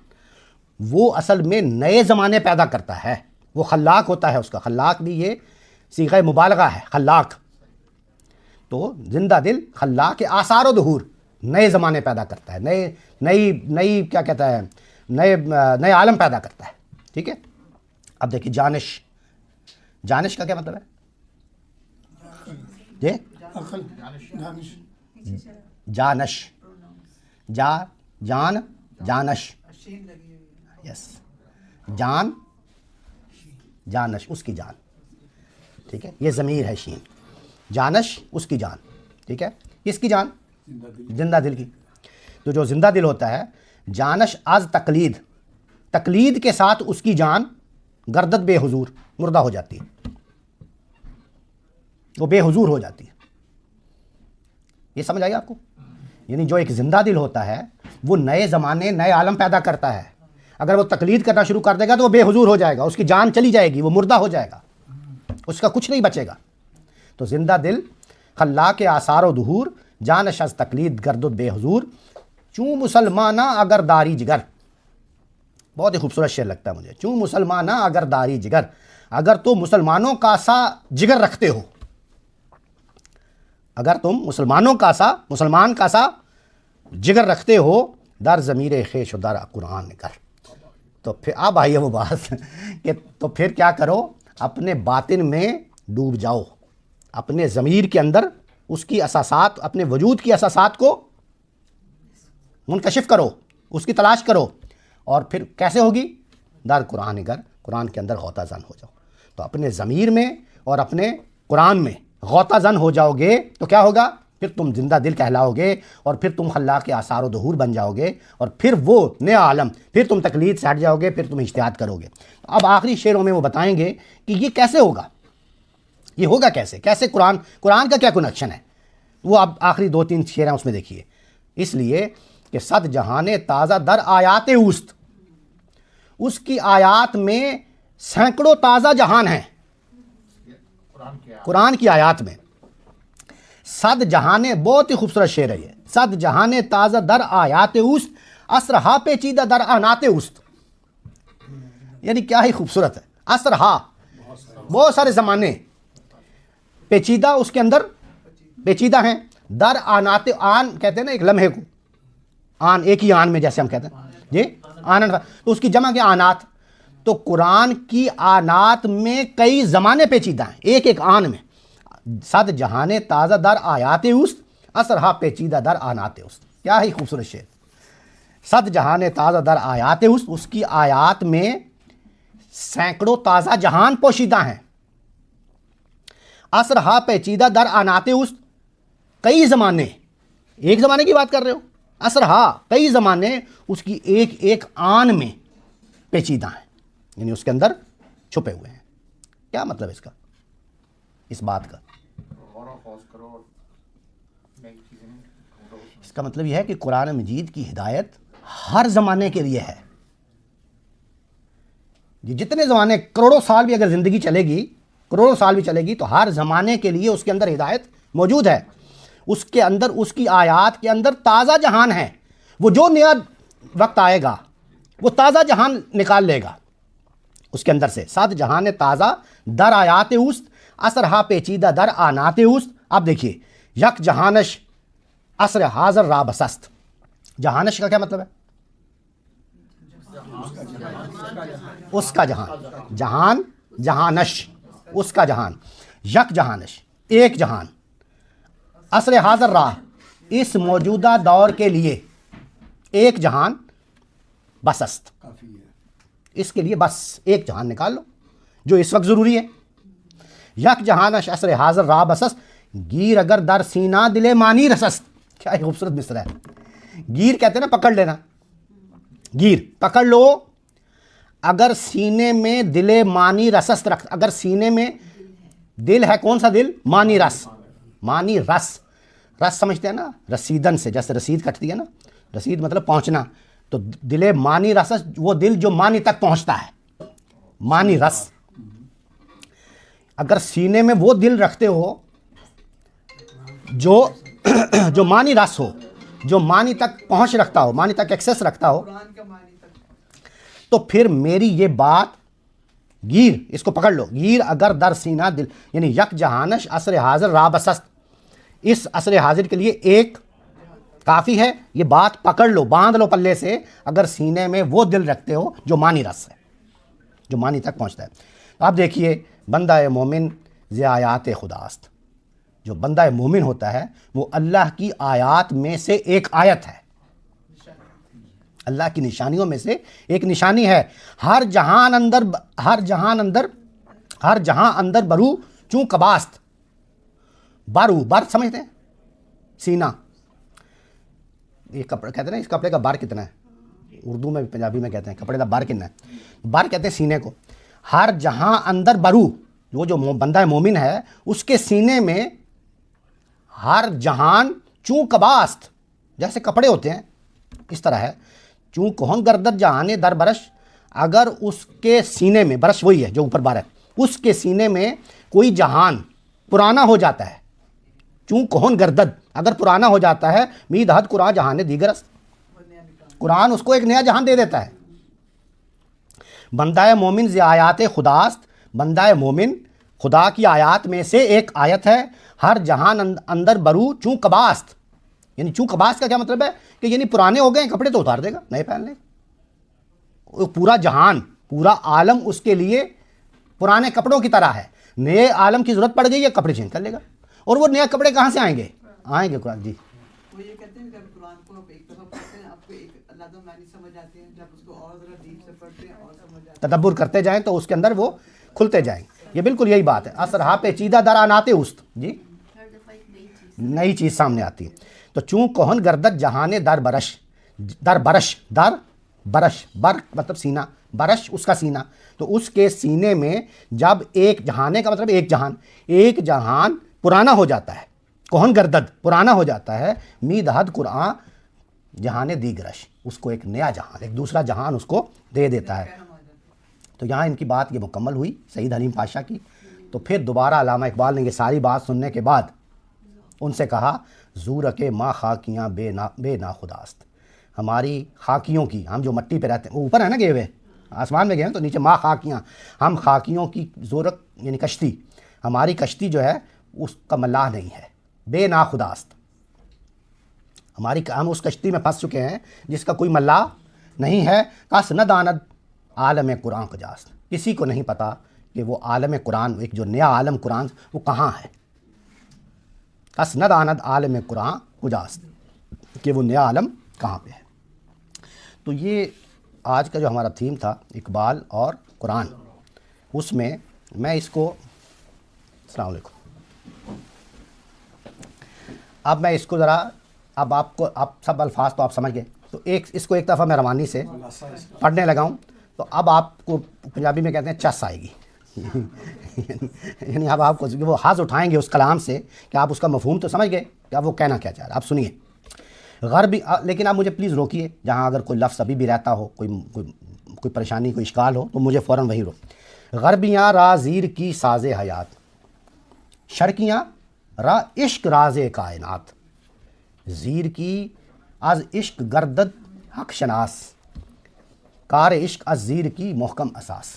وہ اصل میں نئے زمانے پیدا کرتا ہے. وہ خلاق ہوتا ہے. اس کا خلاق بھی یہ صیغہ مبالغہ ہے، خلاق. تو زندہ دل خلاق کے آثار و ظہور، نئے زمانے پیدا کرتا ہے، نئی کیا کہتا ہے، نئے عالم پیدا کرتا ہے. ٹھیک ہے. اب دیکھیے جانش کا کیا مطلب ہے؟ جی عقل، دانش. جانش، جانش، شین لگی ہوئی ہے. یس، جانش، اس کی جان. ٹھیک ہے، یہ ضمیر ہے شین. جانش، اس کی جان. ٹھیک ہے، کس کی جان؟ زندہ دل کی. تو جو زندہ دل ہوتا ہے جانش از تقلید، تقلید کے ساتھ اس کی جان گردت بے حضور مردہ ہو جاتی ہے، وہ بے حضور ہو جاتی ہے. یہ سمجھ آئی آپ کو؟ یعنی جو ایک زندہ دل ہوتا ہے وہ نئے زمانے نئے عالم پیدا کرتا ہے. اگر وہ تقلید کرنا شروع کر دے گا تو وہ بے حضور ہو جائے گا، اس کی جان چلی جائے گی، وہ مردہ ہو جائے گا، اس کا کچھ نہیں بچے گا. تو زندہ دل خلاق آثار و ظہور، جانش از تقلید گردد بے حضور، چوں مسلمانہ اگر داری جگر. بہت ہی خوبصورت شعر لگتا ہے مجھے. چوں مسلمانہ اگر داری جگر، اگر تو مسلمانوں کا سا جگر رکھتے ہو، اگر تم مسلمانوں کا سا، مسلمان کا سا جگر رکھتے ہو، در ضمیر خیش و در قرآن نگر. تو پھر اب آئیے وہ بات کہ تو پھر کیا کرو، اپنے باطن میں ڈوب جاؤ، اپنے ضمیر کے اندر اس کی اساسات، اپنے وجود کی اساسات کو منکشف کرو، اس کی تلاش کرو، اور پھر کیسے ہوگی؟ در قرآن نگر، قرآن کے اندر غوطہ زن ہو جاؤ. تو اپنے ضمیر میں اور اپنے قرآن میں غوطہ زن ہو جاؤ گے تو کیا ہوگا؟ پھر تم زندہ دل کہلاؤ گے، اور پھر تم خلاق آثار و ظہور بن جاؤ گے، اور پھر وہ نیا عالم، پھر تم تقلید سے ہٹ جاؤ گے، پھر تم اجتہاد کرو گے. اب آخری شعروں میں وہ بتائیں گے کہ یہ کیسے ہوگا، یہ ہوگا کیسے، کیسے قرآن کا کیا کنیکشن ہے. وہ اب آخری 2-3 شعر ہیں اس میں دیکھیے. اس لیے کہ صد جہان تازہ در آیات اوست، اس کی آیات میں سینکڑوں تازہ جہان ہیں. قرآن کی آیات میں صد جہان، بہت ہی خوبصورت شعر ہے یہ. صد جہان تازہ در آیات اوست، اسرہا پیچیدہ در آنات اوست. یعنی کیا ہی خوبصورت ہے. اسرہا، بہت سارے زمانے، پیچیدہ اس کے اندر پیچیدہ ہیں. در آنات، آن کہتے ہیں نا ایک لمحے کو، آن ایک ہی آن میں جیسے ہم کہتے ہیں جی آن، تو اس کی جمع کے آنات. تو قرآن کی آنات میں کئی زمانے پیچیدہ ہیں ایک ایک آن میں. صد جہان تازہ در آیات اوست، اسرہا پیچیدہ در آنات اوست. کیا ہی خوبصورت شعر. صد جہان تازہ در آیات اوست، اس کی آیات میں سینکڑوں تازہ جہان پوشیدہ ہیں. اسرہا پیچیدہ در آنات اوست، کئی زمانے، ایک زمانے کی بات کر رہے ہو. اسرہا، کئی زمانے اس کی ایک ایک آن میں پیچیدہ ہیں، یعنی اس کے اندر چھپے ہوئے ہیں. کیا مطلب اس کا، اس بات کا؟ اس کا مطلب یہ ہے کہ قرآن مجید کی ہدایت ہر زمانے کے لیے ہے. جتنے زمانے، کروڑوں سال بھی اگر زندگی چلے گی، کروڑوں سال بھی چلے گی، تو ہر زمانے کے لیے اس کے اندر ہدایت موجود ہے. اس کے اندر، اس کی آیات کے اندر تازہ جہان ہے. وہ جو نیا وقت آئے گا وہ تازہ جہان نکال لے گا اس کے اندر سے. صد جہان تازہ در آیات اوست، اسرہا پیچیدہ در آنات اوست. اب دیکھیے، یک جہانش عصر حاضر را بسست. جہانش کا کیا مطلب ہے؟ اس کا جہان. جہان، جہانش، اس کا جہان. یک جہانش، ایک جہان. عصر حاضر راہ، اس موجودہ دور کے لیے ایک جہان. بسست، کافی ہے. اس کے لیے بس ایک جہان نکال لو جو اس وقت ضروری ہے. یک جہانش عصر حاضر راہ بسست، گیر اگر در سینہ دل مانی رسست. کیا ہی خوبصورت مصرع ہے. گیر کہتے ہیں نا پکڑ لینا، گیر پکڑ لو. اگر سینے میں دل مانی رسست رکھ، اگر سینے میں دل ہے، کون سا دل؟ مانی رس. مانی رس، رس سمجھتے ہیں نا رسیدن سے، جیسے رسید کٹتی ہے نا، رسید مطلب پہنچنا. تو دل مانی رس، وہ دل جو مانی تک پہنچتا ہے، مانی رس. اگر سینے میں وہ دل رکھتے ہو جو مانی رس ہو، جو مانی تک پہنچ رکھتا ہو، مانی تک ایکسیس رکھتا ہو، قرآن کا معنی تک. تو پھر میری یہ بات، گیر، اس کو پکڑ لو. گیر اگر در سینہ دل، یعنی یک جہانش عصر حاضر را بسست، اس عصر حاضر کے لیے ایک کافی ہے. یہ بات پکڑ لو، باندھ لو پلے سے. اگر سینے میں وہ دل رکھتے ہو جو مانی رس ہے، جو مانی تک پہنچتا ہے. تو آپ دیکھیے، بندہ مومن ز آیات خداست. جو بندہ مومن ہوتا ہے وہ اللہ کی آیات میں سے ایک آیت ہے، اللہ کی نشانیوں میں سے ایک نشانی ہے. ہر جہان اندر برو چوں کباست. بر سمجھتے ہیں؟ سینہ. یہ کپڑے کہتے ہیں نا اس کپڑے کا بار کتنا ہے، اردو میں پنجابی میں کہتے ہیں کپڑے کا بار کتنا ہے، بار کہتے ہیں سینے کو. ہر جہاں اندر برو، وہ جو بندہ مومن ہے اس کے سینے میں ہر جہان چوں کباست، جیسے کپڑے ہوتے ہیں اس طرح ہے. چوں کون گردد جہانے در برش، اگر اس کے سینے میں، برش وہی ہے جو اوپر بار ہے، اس کے سینے میں کوئی جہان پرانا ہو جاتا ہے. چوں کون گردد، اگر پرانا ہو جاتا ہے، مید حد قرآن جہان دیگرست، قرآن اس کو ایک نیا جہان دے دیتا ہے. بندہ مومن ز آیات خداست، بندہ مومن خدا کی آیات میں سے ایک آیت ہے. ہر جہان اندر برو چوں کباست، یعنی چوں کباست کا کیا مطلب ہے کہ یعنی پرانے ہو گئے کپڑے تو اتار دے گا، نئے پہن لے گا. پورا جہان، پورا عالم اس کے لیے پرانے کپڑوں کی طرح ہے. نئے عالم کی ضرورت پڑ گئی ہے، کپڑے چینج کر لے گا. اور وہ نئے کپڑے کہاں سے آئیں گے؟ آئیں گے قرآن. جی وہ یہ کہتے ہیں کہ جب قرآن کو آپ ایک دفعہ پڑھتے ہیں آپ کو ایک علیحدہ معنی سمجھ آتے ہیں، جب اس کو اور ذرا ڈیپ سے پڑھتے ہیں اور سمجھ آتے ہیں. تدبر کرتے جائیں تو اس کے اندر وہ کھلتے جائیں. یہ بالکل یہی بات ہے. اثرہا پیچیدہ در آناتے اوست، جی نئی چیز سامنے آتی ہے. تو چوں کہن گردد جہانے در برش، در برش، در برش، بر مطلب سینہ، برش اس کا سینہ. تو اس کے سینے میں جب ایک جہانے کا مطلب ایک جہان پرانا ہو جاتا ہے، کہن گردد پرانا ہو جاتا ہے، مید حد قرآن جہانے دیگرش، اس کو ایک نیا جہان، ایک دوسرا جہان اس کو دے دیتا ہے. تو یہاں ان کی بات یہ مکمل ہوئی سعید حلیم پاشا کی. تو پھر دوبارہ علامہ اقبال نے یہ ساری بات سننے کے بعد ان سے کہا زور کے ماں خاکیاں بے نا خداست، ہماری خاکیوں کی، ہم جو مٹی پہ رہتے ہیں، وہ اوپر ہے نا گئے ہوئے آسمان میں گئے ہیں، تو نیچے ماں خاکیاں، ہم خاکیوں کی زورک یعنی کشتی، ہماری کشتی جو ہے اس کا ملاح نہیں ہے، بے نا خداست، ہم اس کشتی میں پھنس چکے ہیں جس کا کوئی ملاح نہیں ہے. کس نہ داند عالم قرآن کجاست، کسی کو نہیں پتا کہ وہ عالم قرآن، ایک جو نیا عالم قرآن وہ کہاں ہے. کس نہ داند عالم قرآن کجاست، کہ وہ نیا عالم کہاں پہ ہے. تو یہ آج کا جو ہمارا تھیم تھا اقبال اور قرآن، اس میں میں اس کو، السلام علیکم، اب میں اس کو ذرا، اب آپ کو، اب سب الفاظ تو آپ سمجھ گئے، تو اس کو ایک دفعہ میں روانی سے پڑھنے لگا ہوں، تو اب آپ کو پنجابی میں کہتے ہیں چس آئے گی. یعنی اب آپ کو وہ حاض اٹھائیں گے اس کلام سے کہ آپ اس کا مفہوم تو سمجھ گئے کہ اب وہ کہنا کیا چاہ رہا ہے. آپ سنیے غربی، لیکن آپ مجھے پلیز روکیے، جہاں اگر کوئی لفظ ابھی بھی رہتا ہو، کوئی پریشانی، کوئی اشکال ہو تو مجھے فوراً وہی غربیاں را زیر کی ساز حیات، شرقیاں را عشق راز کائنات، زیر کی از عشق گردد حق شناس، کار عشق از زیر کی محکم اساس.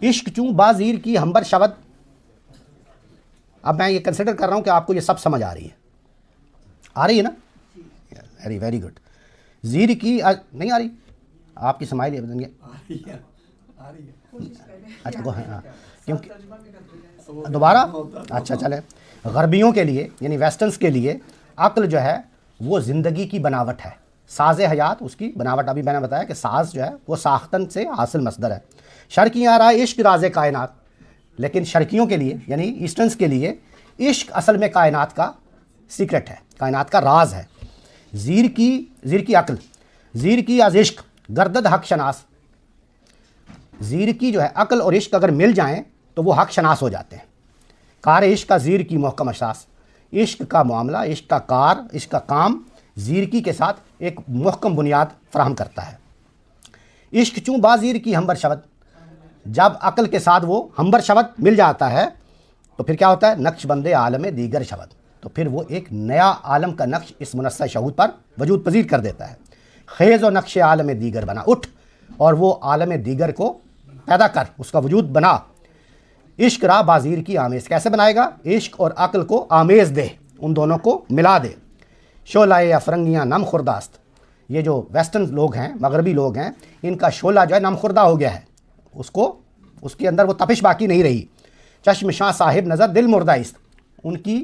عشق چوں با زیر کی ہمبر شبد. اب میں یہ کنسیڈر کر رہا ہوں کہ آپ کو یہ سب سمجھ آ رہی ہے نا؟ Very good. زیر کی نہیں آ رہی؟ آپ کی سمائل یہ بتائیں گے. اچھا کیونکہ دوبارہ، اچھا چلیں. غربیوں کے لیے یعنی ویسٹرنز کے لیے عقل جو ہے وہ زندگی کی بناوٹ ہے، ساز حیات اس کی بناوٹ. ابھی میں نے بتایا کہ ساز جو ہے وہ ساختن سے حاصل مصدر ہے. شرقیاں را عشق راز کائنات، لیکن شرقیوں کے لیے یعنی ایسٹرنز کے لیے عشق اصل میں کائنات کا سیکرٹ ہے، کائنات کا راز ہے. زیر کی عقل، زیر کی از عشق گردد حق شناس. زیر کی جو ہے عقل اور عشق اگر مل جائیں تو وہ حق شناس ہو جاتے ہیں. کار عشق کا زیر کی محکم اساس، عشق کا معاملہ، عشق کا کار، عشق کا کام زیر کی کے ساتھ ایک محکم بنیاد فراہم کرتا ہے. عشق چوں با زیر کی ہمبر شبد، جب عقل کے ساتھ وہ ہمبر شبد مل جاتا ہے تو پھر کیا ہوتا ہے؟ نقش بندے عالم دیگر شبد، تو پھر وہ ایک نیا عالم کا نقش اس منصہ شہود پر وجود پذیر کر دیتا ہے. خیز و نقش عالم دیگر بنا، اٹھ اور وہ عالم دیگر کو پیدا کر، اس کا وجود بنا. عشق را بازیر کی آمیز، کیسے بنائے گا؟ عشق اور عقل کو آمیز دے، ان دونوں کو ملا دے. شعلہ افرنگیاں نم خورداست، یہ جو ویسٹرن لوگ ہیں، مغربی لوگ ہیں، ان کا شعلہ جو ہے نم خوردہ ہو گیا ہے، اس کے اندر وہ تپش باقی نہیں رہی. چشم شاہ صاحب نظر دل مردہ است، ان کی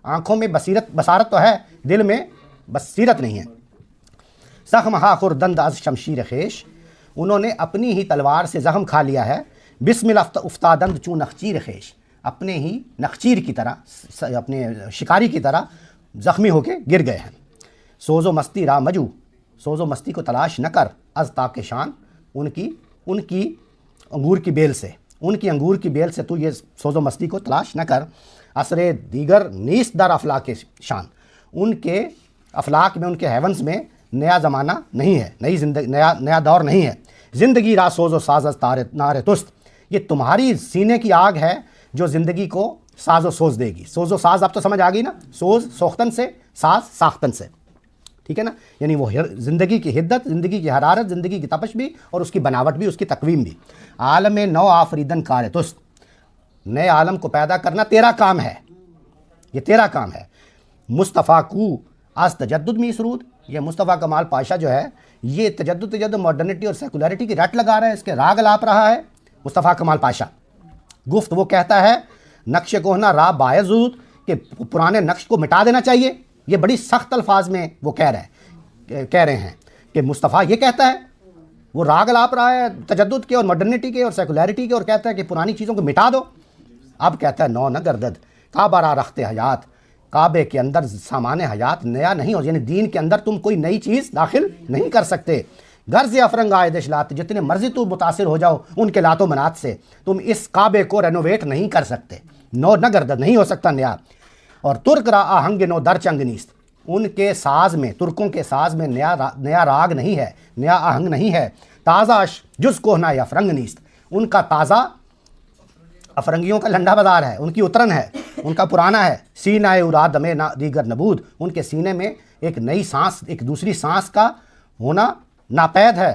آنکھوں میں بصارت تو ہے، دل میں بصیرت نہیں ہے. زخم ہا خوردند از شمشیر خیش، انہوں نے اپنی ہی تلوار سے زخم کھا لیا ہے. بسم افتادند چون نخچیر خیش، اپنے ہی نخچیر کی طرح، اپنے شکاری کی طرح زخمی ہو کے گر گئے ہیں. سوز و مستی را مجو، سوز و مستی کو تلاش نہ کر، از تاک شان، ان کی انگور کی بیل سے، ان کی انگور کی بیل سے تو یہ سوز و مستی کو تلاش نہ کر، عصر دیگر نیست در افلاک شان، ان کے افلاک میں، ان کے ہیونز میں نیا زمانہ نہیں ہے، نئی زندگی، نیا دور نہیں ہے، زندگی را سوز و ساز از نار تست، یہ تمہاری سینے کی آگ ہے جو زندگی کو ساز و سوز دے گی۔ سوز و ساز اب تو سمجھ آ گئی نا، سوز سوختن سے، ساز ساختن سے، ٹھیک ہے نا، یعنی وہ زندگی کی حدت، زندگی کی حرارت، زندگی کی تپش بھی، اور اس کی بناوٹ بھی، اس کی تقویم بھی۔ عالم نو آفریدن کار تست، نئے عالم کو پیدا کرنا تیرا کام ہے، یہ تیرا کام ہے۔ مصطفیٰ کو از تجدد میں سرود، یہ مصطفیٰ کمال پاشا جو ہے یہ تجدد ماڈرنٹی اور سیکولرٹی کی رٹ لگا رہا ہے، اس کے راگ الاپ رہا ہے مصطفیٰ کمال پاشا۔ گفت وہ کہتا ہے نقش کوہنا راہ باعث ضرور، کہ پرانے نقش کو مٹا دینا چاہیے، یہ بڑی سخت الفاظ میں وہ کہہ رہے ہیں کہ مصطفیٰ یہ کہتا ہے، وہ راگ الاپ رہا ہے تجدد کے اور ماڈرنٹی کے اور سیکولرٹی کے، اور کہتا ہے کہ پرانی چیزوں کو مٹا دو۔ اب کہتا ہے نو نہ گردد کعبہ را رخت حیات، کعبے کے اندر سامان حیات نیا نہیں ہو، یعنی دین کے اندر تم کوئی نئی چیز داخل نہیں کر سکتے۔ غرض افرنگ آئے لات، جتنے مرضی تو متاثر ہو جاؤ ان کے لات و منات سے، تم اس کعبے کو رینوویٹ نہیں کر سکتے، نو نہ گردد نہیں ہو سکتا نیا۔ اور ترک را آہنگ نو در چنگ نیست، ان کے ساز میں، ترکوں کے ساز میں نیا راگ نہیں ہے، نیا آہنگ نہیں ہے۔ تازہ جز کوہنا افرنگ نیست، ان کا تازہ افرنگیوں کا لنڈا بازار ہے، ان کی اترن ہے، ان کا پرانا ہے۔ سینہ اراد میں دیگر نبود، ان کے سینے میں ایک نئی سانس، ایک دوسری سانس کا ہونا ناپید ہے۔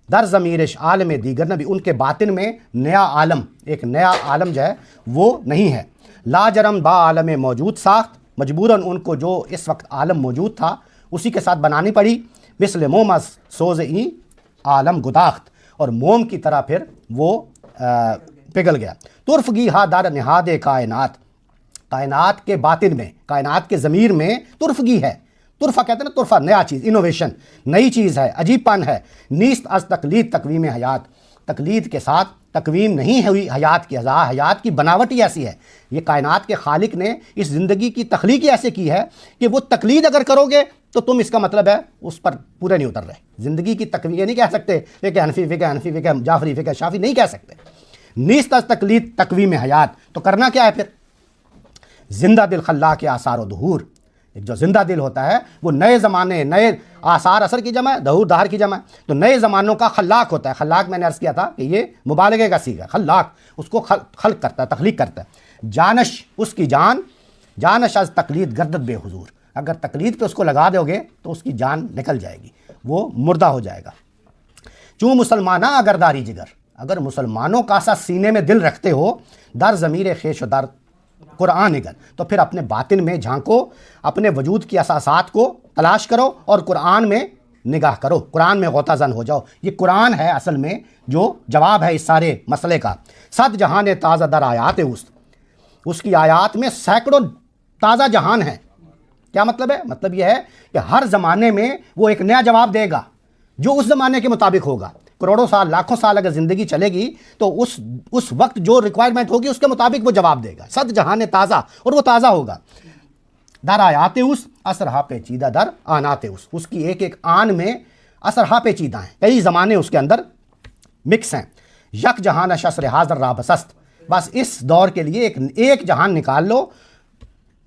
در ضمیرش عالم دیگر نبی، ان کے باطن میں نیا عالم، ایک نیا عالم جو ہے وہ نہیں ہے۔ لا جرم با عالم موجود ساخت، مجبوراً ان کو جو اس وقت عالم موجود تھا اسی کے ساتھ بنانی پڑی۔ مثل مومس سوز این عالم گداخت، اور موم کی طرح پھر وہ پگھل گیا۔ ترفگی ہا در نہاد کائنات، کائنات کے باطن میں، کائنات کے ضمیر میں ترفگی ہے۔ ترفہ کہتے ہیں نا، ترفہ نیا چیز، انوویشن، نئی چیز ہے، عجیب پن ہے۔ نیست از تقلید تقویم حیات، تقلید کے ساتھ تقویم نہیں ہوئی حیات کی، حیات کی بناوٹ ہی ایسی ہے۔ یہ کائنات کے خالق نے اس زندگی کی تخلیق ہی ایسے کی ہے کہ وہ تقلید اگر کرو گے تو تم اس کا مطلب ہے اس پر پورے نہیں اتر رہے۔ زندگی کی تقویم یہ نہیں کہہ سکتے فقہ حنفی، فقہ حنفی، فقہ جعفری، فقہ شافعی، نہیں کہہ سکتے۔ نیست از تقلید تقویم حیات، تو کرنا کیا ہے پھر؟ زندہ دل خلاق کے آثار و ظہور، ایک جو زندہ دل ہوتا ہے وہ نئے زمانے، نئے آثار، اثر کی جمع ہے، ظہور دہر کی جمع ہے، تو نئے زمانوں کا خلاق ہوتا ہے۔ خلاق میں نے عرض کیا تھا کہ یہ مبالغے کا صیغہ ہے، خلاق اس کو خلق کرتا ہے، تخلیق کرتا ہے۔ جانش، اس کی جان، جانش از تقلید گردد بے حضور، اگر تقلید پہ اس کو لگا دو گے تو اس کی جان نکل جائے گی، وہ مردہ ہو جائے گا۔ چوں مسلمانہ اگر داری جگر، اگر مسلمانوں کا سا سینے میں دل رکھتے ہو، در ضمیر خیش و در قرآن نگر، تو پھر اپنے باطن میں جھانکو، اپنے وجود کی اساسات کو تلاش کرو اور قرآن میں نگاہ کرو، قرآن میں غوطہ زن ہو جاؤ۔ یہ قرآن ہے اصل میں جو جواب ہے اس سارے مسئلے کا۔ صد جہان تازہ در آیات اس کی آیات میں سینکڑوں تازہ جہان ہیں۔ کیا مطلب ہے؟ مطلب یہ ہے کہ ہر زمانے میں وہ ایک نیا جواب دے گا جو اس زمانے کے مطابق ہوگا۔ کروڑوں سال، لاکھوں سال اگر زندگی چلے گی تو اس وقت جو ریکوائرمنٹ ہوگی اس کے مطابق وہ جواب دے گا۔ صد جہان تازہ، اور وہ تازہ ہوگا۔ در آیات اثرہا پیچیدہ در آنات اس کی ایک ایک آن میں اثرہا پیچیدہ ہیں، کئی زمانے اس کے اندر مکس ہیں۔ یک جہان شسر حاضر را بسست، بس اس دور کے لیے ایک جہان نکال لو۔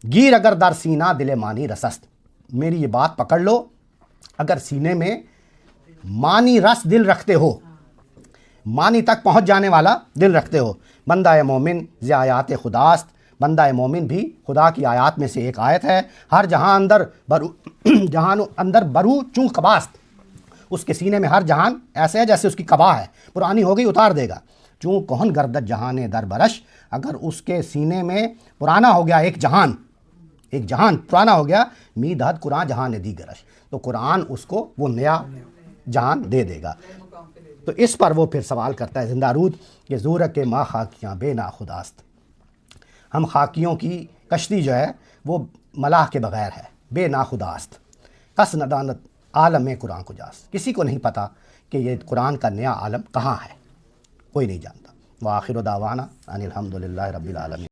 گیر اگر در سینہ دل مانی رسست، میری یہ بات پکڑ لو، اگر سینے میں مانی رس دل رکھتے ہو، مانی تک پہنچ جانے والا دل رکھتے ہو۔ بندہ مومن ز آیات خداست، بندہ مومن بھی خدا کی آیات میں سے ایک آیت ہے۔ ہر جہان اندر برو چوں قباست، اس کے سینے میں ہر جہان ایسے ہے جیسے اس کی قبا ہے، پرانی ہو گئی اتار دے گا۔ چوں کہن گردت جہان در برش، اگر اس کے سینے میں پرانا ہو گیا ایک جہان پرانا ہو گیا، می دہد قرآن جہان دیگرش، تو قرآن اس کو وہ نیا جہان دے دے گا۔ تو اس پر وہ پھر سوال کرتا ہے زندہ رود کہ زور کے ماں خاکیاں بے نا خداست، ہم خاکیوں کی کشتی جو ہے وہ ملاح کے بغیر ہے، بے نا خداست۔ کس ندانت عالم قرآن کو جاست، کسی کو نہیں پتا کہ یہ قرآن کا نیا عالم کہاں ہے، کوئی نہیں جانتا۔ وآخر دعوانا ان الحمد للہ رب العالمین۔